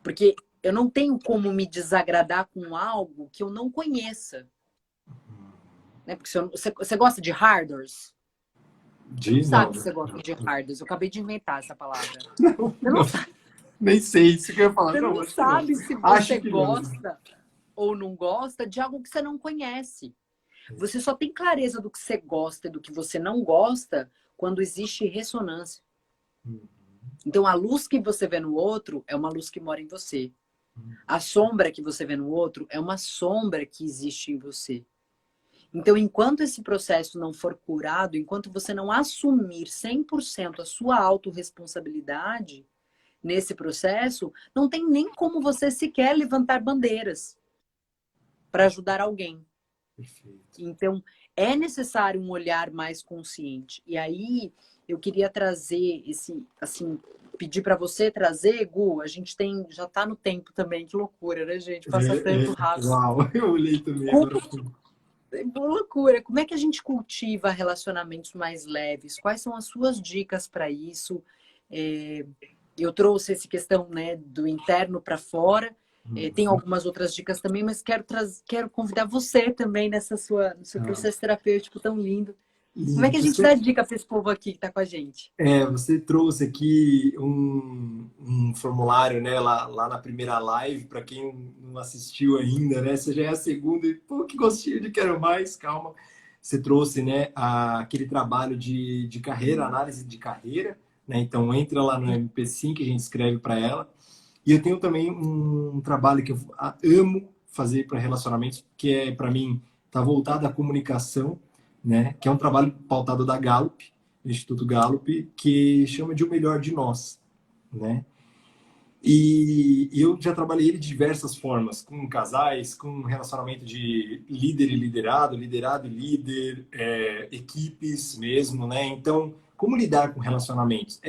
Porque eu não tenho como me desagradar com algo que eu não conheça. Né? Porque você gosta de harders? Você não sabe que você gosta de harders. Eu acabei de inventar essa palavra. Não, nem sei isso que eu ia falar. Você não sabe se você gosta ou não gosta de algo que você não conhece. Você só tem clareza do que você gosta e do que você não gosta quando existe ressonância. Então, a luz que você vê no outro é uma luz que mora em você. A sombra que você vê no outro é uma sombra que existe em você. Então, enquanto esse processo não for curado, enquanto você não assumir 100% a sua autorresponsabilidade nesse processo, não tem nem como você sequer levantar bandeiras para ajudar alguém. Perfeito. Então, é necessário um olhar mais consciente. E aí, eu queria trazer pedir para você trazer, Gu, a gente já tá no tempo também, que loucura, né, gente? Passa tanto rápido. Uau, eu olhei também. Loucura. Como é que a gente cultiva relacionamentos mais leves? Quais são as suas dicas para isso? Eu trouxe essa questão, né, do interno para fora. Tem algumas outras dicas também, mas quero convidar você também no seu processo terapêutico tão lindo. Como é que a gente dá dica para esse povo aqui que está com a gente? Você trouxe aqui um formulário, né, lá na primeira live, para quem não assistiu ainda, né? Essa já é a segunda, e pô, que gostinho de quero mais, calma. Você trouxe, né, aquele trabalho de carreira, análise de carreira, né? Então entra lá no MP5 que a gente escreve para ela. E eu tenho também um trabalho que eu amo fazer para relacionamentos, que é, para mim, tá voltado à comunicação, né? Que é um trabalho pautado da Gallup, do Instituto Gallup, que chama de O Melhor de Nós, né? E eu já trabalhei ele de diversas formas, com casais, com relacionamento de líder e liderado, liderado e líder, equipes mesmo, né? Então, como lidar com relacionamentos?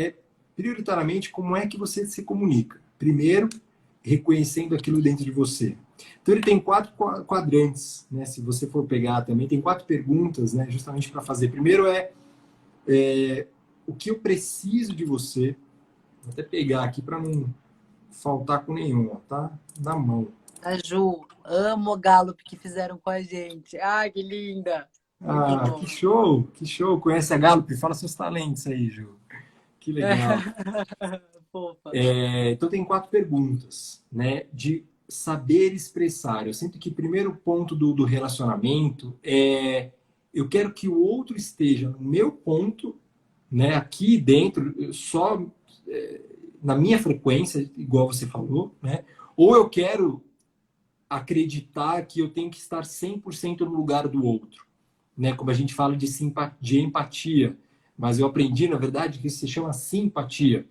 Prioritariamente, como é que você se comunica? Primeiro, reconhecendo aquilo dentro de você. Então, ele tem 4 quadrantes, né? Se você for pegar também, tem 4 perguntas, né? Justamente para fazer. Primeiro o que eu preciso de você? Vou até pegar aqui para não faltar com nenhuma, tá? Na mão. A Ju, amo o Gallup que fizeram com a gente. Ai, que linda! Que show, que show. Conhece a Gallup? Fala seus talentos aí, Ju. Que legal. Então tem 4 perguntas, né? De saber expressar. Eu sinto que o primeiro ponto do relacionamento eu quero que o outro esteja no meu ponto, né? Aqui dentro, só na minha frequência, igual você falou, né? Ou eu quero acreditar que eu tenho que estar 100% no lugar do outro, né? Como a gente fala de empatia, mas eu aprendi, na verdade, que isso se chama simpatia.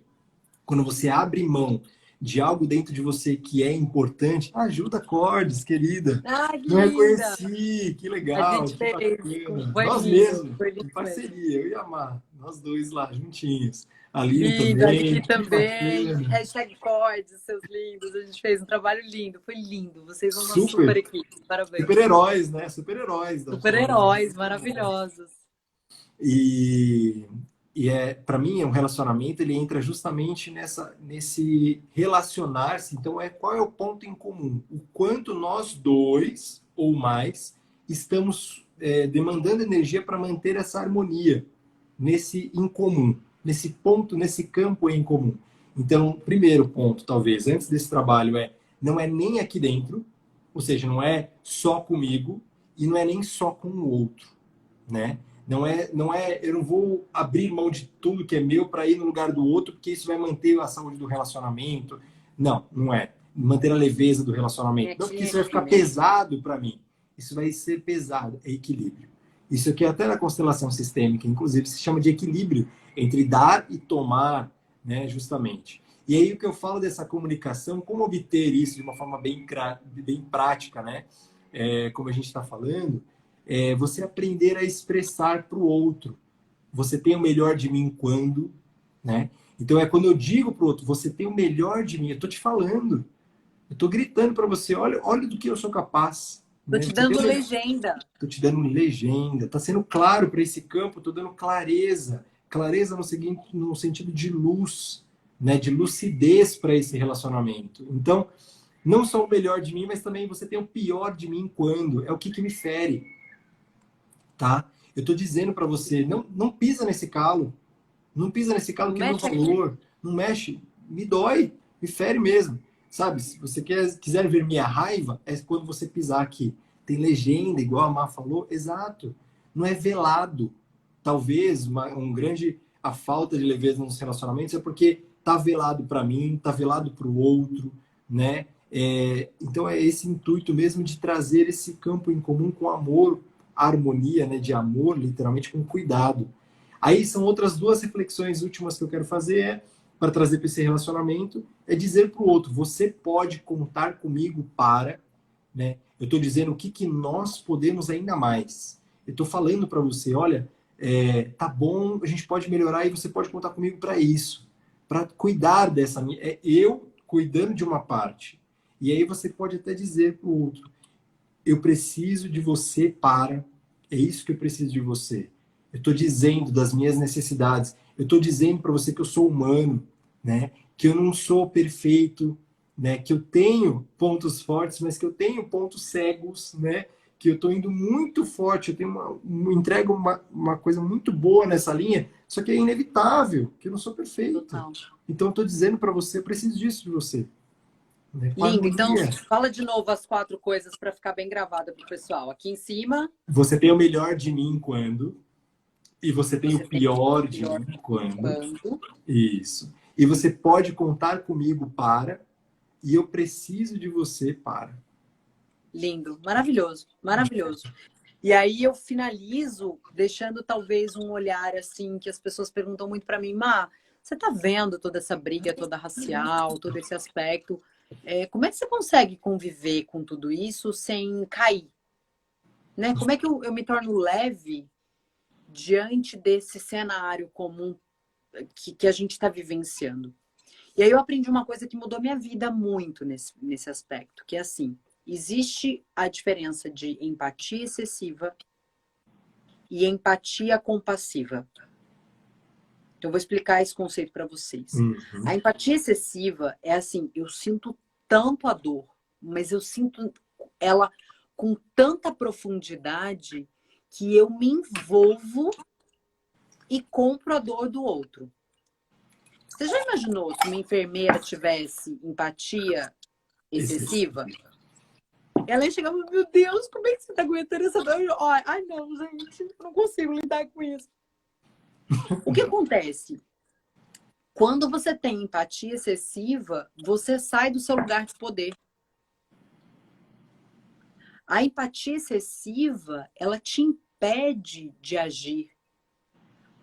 Quando você abre mão de algo dentro de você que é importante, ajuda Cordes, querida. Ai, que Não linda! reconheci, que A legal, gente que fez, bacana. foi Nós lindo, mesmos, foi em lindo mesmo. parceria, eu e a Mar, nós dois lá juntinhos. A Aline Lindo, a também, Aline que também. bacana. Hashtag cordes, seus lindos. A gente fez um trabalho lindo, foi lindo. Vocês são uma super Super, equipe. Parabéns. super-heróis, né? Super-heróis da Cordes. Super-heróis maravilhosos. E, para mim, um relacionamento ele entra justamente nesse relacionar-se. Então, qual é o ponto em comum? O quanto nós dois ou mais estamos demandando energia para manter essa harmonia nesse em comum, nesse ponto, nesse campo em comum. Então, primeiro ponto, talvez, antes desse trabalho não é nem aqui dentro, ou seja, não é só comigo e não é nem só com o outro, né? Eu não vou abrir mão de tudo que é meu para ir no lugar do outro, porque isso vai manter a saúde do relacionamento. Não, não é. Manter a leveza do Tem relacionamento. Não, aqui porque e isso vai aqui ficar mesmo. pesado para mim. Isso vai ser pesado. É equilíbrio. Isso aqui até na constelação sistêmica, inclusive, se chama de equilíbrio entre dar e tomar, né, justamente. E aí o que eu falo dessa comunicação, como obter isso de uma forma bem prática, né? Como a gente está falando, você aprender a expressar para o outro. Você tem o melhor de mim quando, né? Então é quando eu digo para o outro, você tem o melhor de mim. Eu estou te falando, eu estou gritando para você, olha do que eu sou capaz, Tô né? te Você tem dando o melhor. legenda. Estou te dando legenda, está sendo claro para esse campo, estou dando clareza, clareza no sentido de luz, né? De lucidez para esse relacionamento. Então, não só o melhor de mim, mas também você tem o pior de mim quando é o que me fere, tá? Eu estou dizendo para você, não pisa nesse calo, não pisa nesse calo Não que é meu mexe aqui. valor, não mexe, me dói, me fere mesmo, sabe? Se você quiser ver minha raiva, é quando você pisar aqui. Tem legenda, igual a Má falou, exato. Não é velado. Talvez a falta de leveza nos relacionamentos é porque tá velado para mim, tá velado para o outro, né? Então é esse intuito mesmo de trazer esse campo em comum com amor, harmonia, né? De amor, literalmente com cuidado. Aí são outras duas reflexões últimas que eu quero fazer para trazer para esse relacionamento, é dizer para o outro, você pode contar comigo para, né? Eu estou dizendo o que nós podemos ainda mais. Eu estou falando para você, olha, tá bom, a gente pode melhorar e você pode contar comigo para isso, para cuidar dessa minha, eu cuidando de uma parte. E aí você pode até dizer para o outro, eu preciso de você para, é isso que eu preciso de você. Eu estou dizendo das minhas necessidades. Eu estou dizendo para você que eu sou humano, né? Que eu não sou perfeito, né? Que eu tenho pontos fortes, mas que eu tenho pontos cegos, né? Que eu estou indo muito forte, eu tenho entrego uma coisa muito boa nessa linha, só que é inevitável, que eu não sou perfeito. Total. Então eu estou dizendo para você, eu preciso disso de você, né? Com Lindo. Então, harmonia. fala de novo as 4 coisas para ficar bem gravada pro pessoal. Aqui em cima, Você tem o melhor de mim quando e você tem você o tem o pior de pior mim quando. quando. Isso. E você pode contar comigo para, e eu preciso de você para. Lindo. Maravilhoso. Maravilhoso. E aí eu finalizo deixando talvez um olhar assim que as pessoas perguntam muito para mim, Má, você tá vendo toda essa briga, toda racial, todo esse aspecto? Como é que você consegue conviver com tudo isso sem cair? Né? Como é que eu me torno leve diante desse cenário comum que a gente está vivenciando? E aí eu aprendi uma coisa que mudou minha vida muito nesse aspecto, que é assim, existe a diferença de empatia excessiva e empatia compassiva. Então, eu vou explicar esse conceito para vocês. Uhum. A empatia excessiva é assim, eu sinto tanto a dor, mas eu sinto ela com tanta profundidade que eu me envolvo e compro a dor do outro. Você já imaginou se uma enfermeira tivesse empatia excessiva? Ela ia chegar e falar, meu Deus, como é que você tá aguentando essa dor? Ai, não, gente, eu não consigo lidar com isso. O que acontece? Quando você tem empatia excessiva, você sai do seu lugar de poder. A empatia excessiva, ela te impede de agir.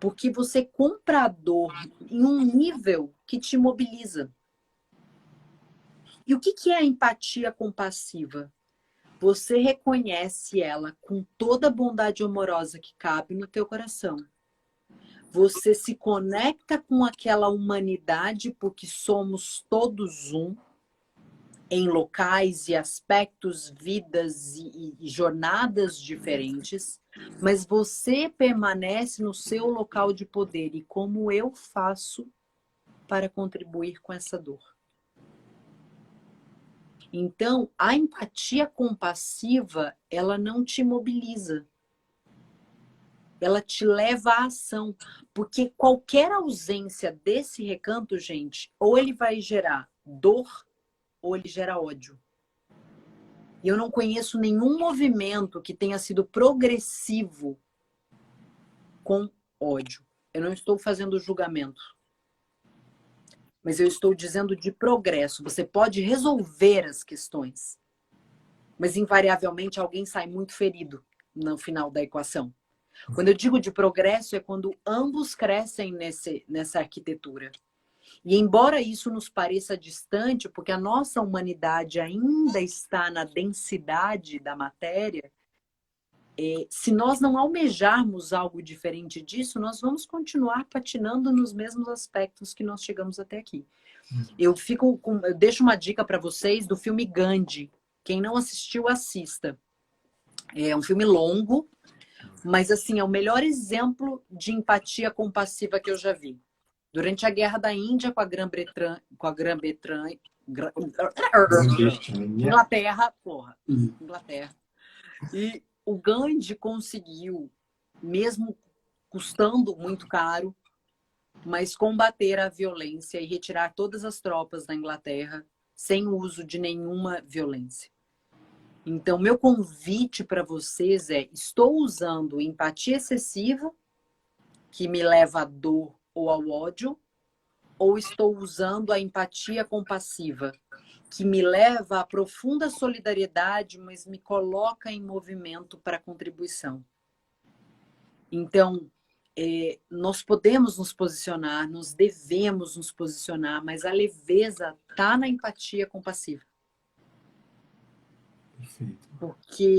Porque você compra a dor em um nível que te mobiliza. E o que é a empatia compassiva? Você reconhece ela com toda a bondade amorosa que cabe no teu coração. Você se conecta com aquela humanidade porque somos todos um, em locais e aspectos, vidas e jornadas diferentes, mas você permanece no seu local de poder. E como eu faço para contribuir com essa dor? Então, a empatia compassiva, ela não te mobiliza. Ela te leva à ação. Porque qualquer ausência desse recanto, gente, ou ele vai gerar dor, ou ele gera ódio. E eu não conheço nenhum movimento que tenha sido progressivo com ódio. Eu não estou fazendo julgamento. Mas eu estou dizendo de progresso. Você pode resolver as questões. Mas, invariavelmente, alguém sai muito ferido no final da equação. Quando eu digo de progresso, é quando ambos crescem nessa arquitetura. E embora isso nos pareça distante, porque a nossa humanidade ainda está na densidade da matéria, se nós não almejarmos algo diferente disso, nós vamos continuar patinando nos mesmos aspectos que nós chegamos até aqui. Eu deixo uma dica para vocês do filme Gandhi. Quem não assistiu, assista. É um filme longo, mas assim, é o melhor exemplo de empatia compassiva que eu já vi. Durante a Guerra da Índia com a Grã-Bretanha, Inglaterra, Inglaterra. E o Gandhi conseguiu, mesmo custando muito caro, mas combater a violência e retirar todas as tropas da Inglaterra sem o uso de nenhuma violência. Então, meu convite para vocês é: estou usando empatia excessiva, que me leva à dor ou ao ódio, ou estou usando a empatia compassiva, que me leva à profunda solidariedade, mas me coloca em movimento para contribuição? Então, nós podemos nos posicionar, nós devemos nos posicionar, mas a leveza está na empatia compassiva. Perfeito. Porque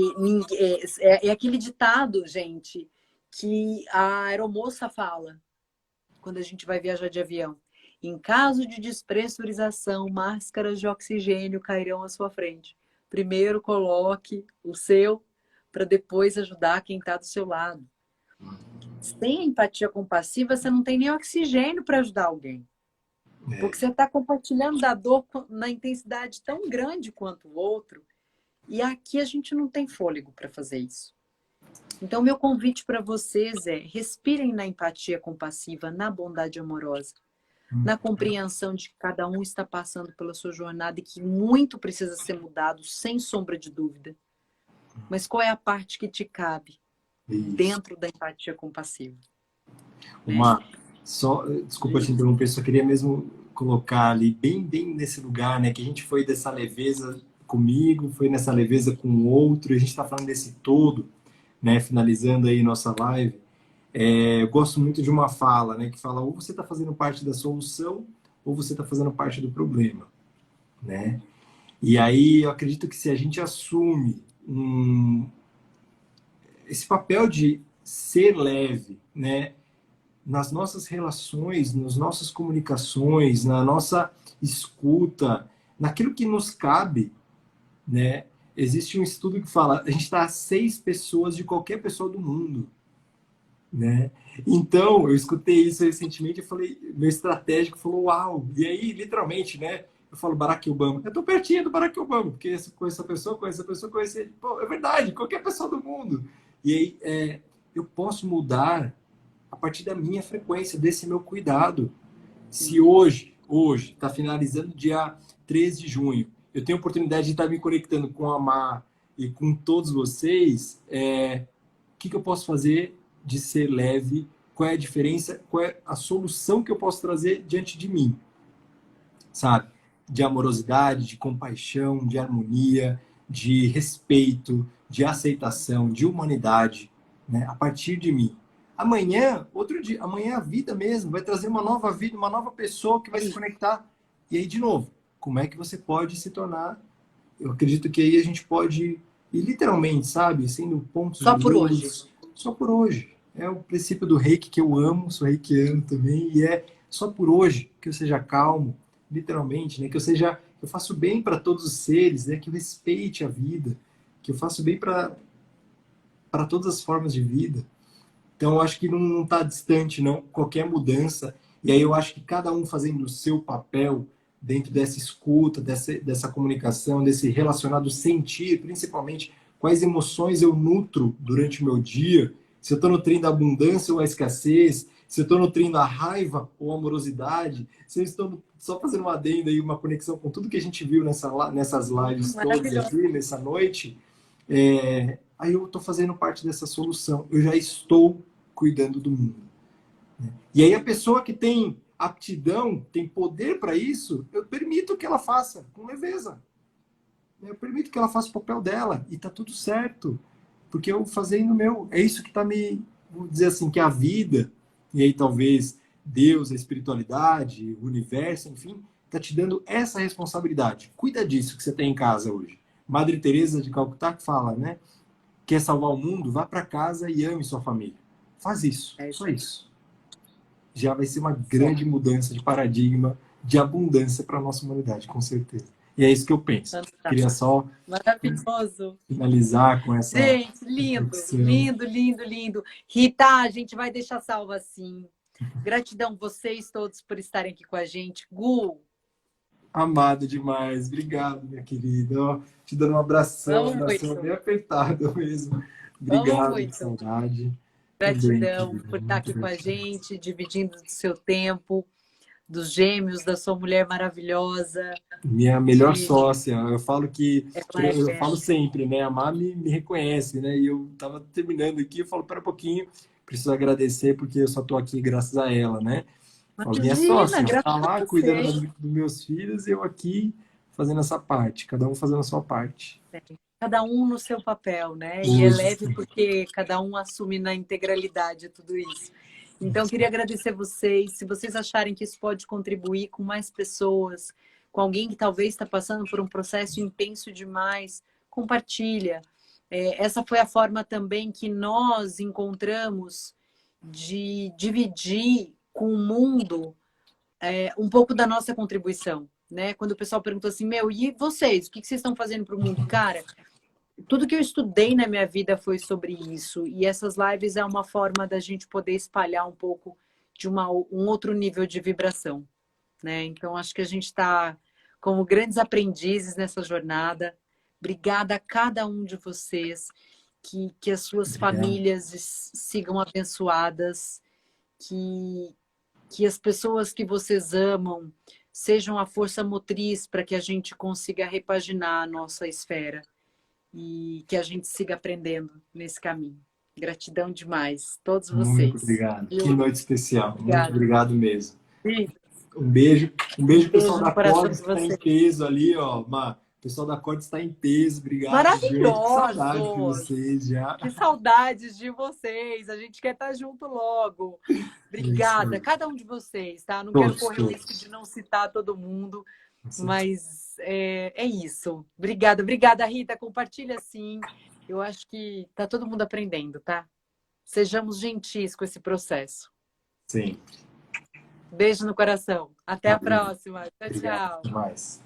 é aquele ditado, gente, que a aeromoça fala quando a gente vai viajar de avião. Em caso de despressurização, máscaras de oxigênio cairão à sua frente. Primeiro coloque o seu para depois ajudar quem está do seu lado. Sem empatia compassiva, você não tem nem oxigênio para ajudar alguém. Porque você está compartilhando da dor na intensidade tão grande quanto o outro. E aqui a gente não tem fôlego para fazer isso. Então, meu convite para vocês é: respirem na empatia compassiva, na bondade amorosa, na compreensão de que cada um está passando pela sua jornada e que muito precisa ser mudado, sem sombra de dúvida. Mas qual é a parte que te cabe dentro da empatia compassiva? Desculpa te interromper, só queria mesmo colocar ali bem nesse lugar, né, que a gente foi dessa leveza comigo, foi nessa leveza com o outro, e a gente está falando desse todo, né, finalizando aí nossa live. Eu gosto muito de uma fala, né, que fala: ou você está fazendo parte da solução, ou você está fazendo parte do problema, né? E aí eu acredito que se a gente assume esse papel de ser leve, né, nas nossas relações, nas nossas comunicações, na nossa escuta, naquilo que nos cabe, né? Existe um estudo que fala: a gente está a 6 pessoas de qualquer pessoa do mundo, né? Então, eu escutei isso recentemente e falei, meu estratégico falou: uau! E aí, literalmente, né? Eu falo Barack Obama. Eu tô pertinho do Barack Obama, porque com essa pessoa, conhece ele. Pô, é verdade, qualquer pessoa do mundo. E aí, eu posso mudar a partir da minha frequência, desse meu cuidado. Se hoje, está finalizando dia 13 de junho, eu tenho a oportunidade de estar me conectando com a Mar e com todos vocês, o que eu posso fazer de ser leve? Qual é a diferença? Qual é a solução que eu posso trazer diante de mim? Sabe? De amorosidade, de compaixão, de harmonia, de respeito, de aceitação, de humanidade, né? A partir de mim. Amanhã, outro dia, amanhã é a vida mesmo, vai trazer uma nova vida, uma nova pessoa que vai se conectar. E aí, de novo, como é que você pode se tornar? Eu acredito que aí a gente pode ir literalmente, sabe? Sendo pontos Só de por hoje. luz, só por hoje. É o princípio do reiki que eu amo, sou reikiano também, e é só por hoje que eu seja calmo, literalmente, né? Que eu faço bem para todos os seres, né? Que eu respeite a vida, que eu faço bem para todas as formas de vida. Então, eu acho que não está distante, não, qualquer mudança. E aí eu acho que cada um fazendo o seu papel dentro dessa escuta, dessa comunicação, desse relacionado sentir, principalmente quais emoções eu nutro durante o meu dia, se eu estou nutrindo a abundância ou a escassez, se eu estou nutrindo a raiva ou a amorosidade, se eu estou só fazendo uma adenda e uma conexão com tudo que a gente viu nessas lives todas Maravilhoso. aqui, nessa noite, aí eu estou fazendo parte dessa solução. Eu já estou cuidando do mundo. E aí a pessoa que tem aptidão, tem poder para isso, eu permito que ela faça com leveza. Eu permito que ela faça o papel dela e tá tudo certo. Porque eu fazendo o meu, é isso que tá vou dizer assim, que a vida, e aí talvez Deus, a espiritualidade, o universo, enfim, tá te dando essa responsabilidade. Cuida disso que você tem em casa hoje. Madre Teresa de Calcutá que fala, né? Quer salvar o mundo? Vá para casa e ame sua família. Faz isso, só isso. Já vai ser uma grande mudança de paradigma, de abundância para a nossa humanidade, com certeza. E é isso que eu penso. Fantástico. Queria só Maravilhoso. finalizar com essa Gente, lindo, reflexão. lindo, lindo, lindo. Rita, a gente vai deixar salvo assim. Gratidão vocês todos por estarem aqui com a gente. Gu, Amado demais. Obrigado, minha querida. Ó, te dando um abração, bem apertado mesmo. Obrigado, que saudade. Gratidão por estar aqui com a gente, dividindo do seu tempo, dos gêmeos, da sua mulher maravilhosa. Minha melhor sócia. Eu falo que eu falo sempre, né? A Má me reconhece, né? E eu tava terminando aqui, eu falo, pera um pouquinho, preciso agradecer porque eu só tô aqui graças a ela, né? Falo, minha sócia, tá lá cuidando dos meus filhos e eu aqui fazendo essa parte, cada um fazendo a sua parte. Cada um no seu papel, né? E é leve porque cada um assume na integralidade tudo isso. Então, queria agradecer vocês. Se vocês acharem que isso pode contribuir com mais pessoas, com alguém que talvez está passando por um processo intenso demais, compartilha. Essa foi a forma também que nós encontramos de dividir com o mundo um pouco da nossa contribuição, né? Quando o pessoal perguntou assim, e vocês? O que vocês estão fazendo para o mundo? Cara, tudo que eu estudei na minha vida foi sobre isso. E essas lives é uma forma da gente poder espalhar um pouco de um outro nível de vibração, né? Então, acho que a gente está como grandes aprendizes nessa jornada. Obrigada a cada um de vocês. Que as suas famílias sigam abençoadas. Que as pessoas que vocês amam sejam a força motriz para que a gente consiga repaginar a nossa esfera. E que a gente siga aprendendo nesse caminho. Gratidão demais, todos vocês. Muito obrigado. Que noite especial. Obrigada. Muito obrigado mesmo. Sim. Um beijo pessoal da Cordes que está em peso ali, ó. O pessoal da Cordes está em peso. Obrigado. Maravilhoso. Que saudade de vocês já. Que saudades de vocês. A gente quer estar junto logo. Obrigada. Cada um de vocês, tá? Não quero correr o risco de não citar todo mundo. Mas é isso. Obrigada, Rita. Compartilha sim. Eu acho que tá todo mundo aprendendo, tá? Sejamos gentis com esse processo. Sim. Beijo no coração. Até a próxima. Tchau, Obrigado. tchau. Até mais.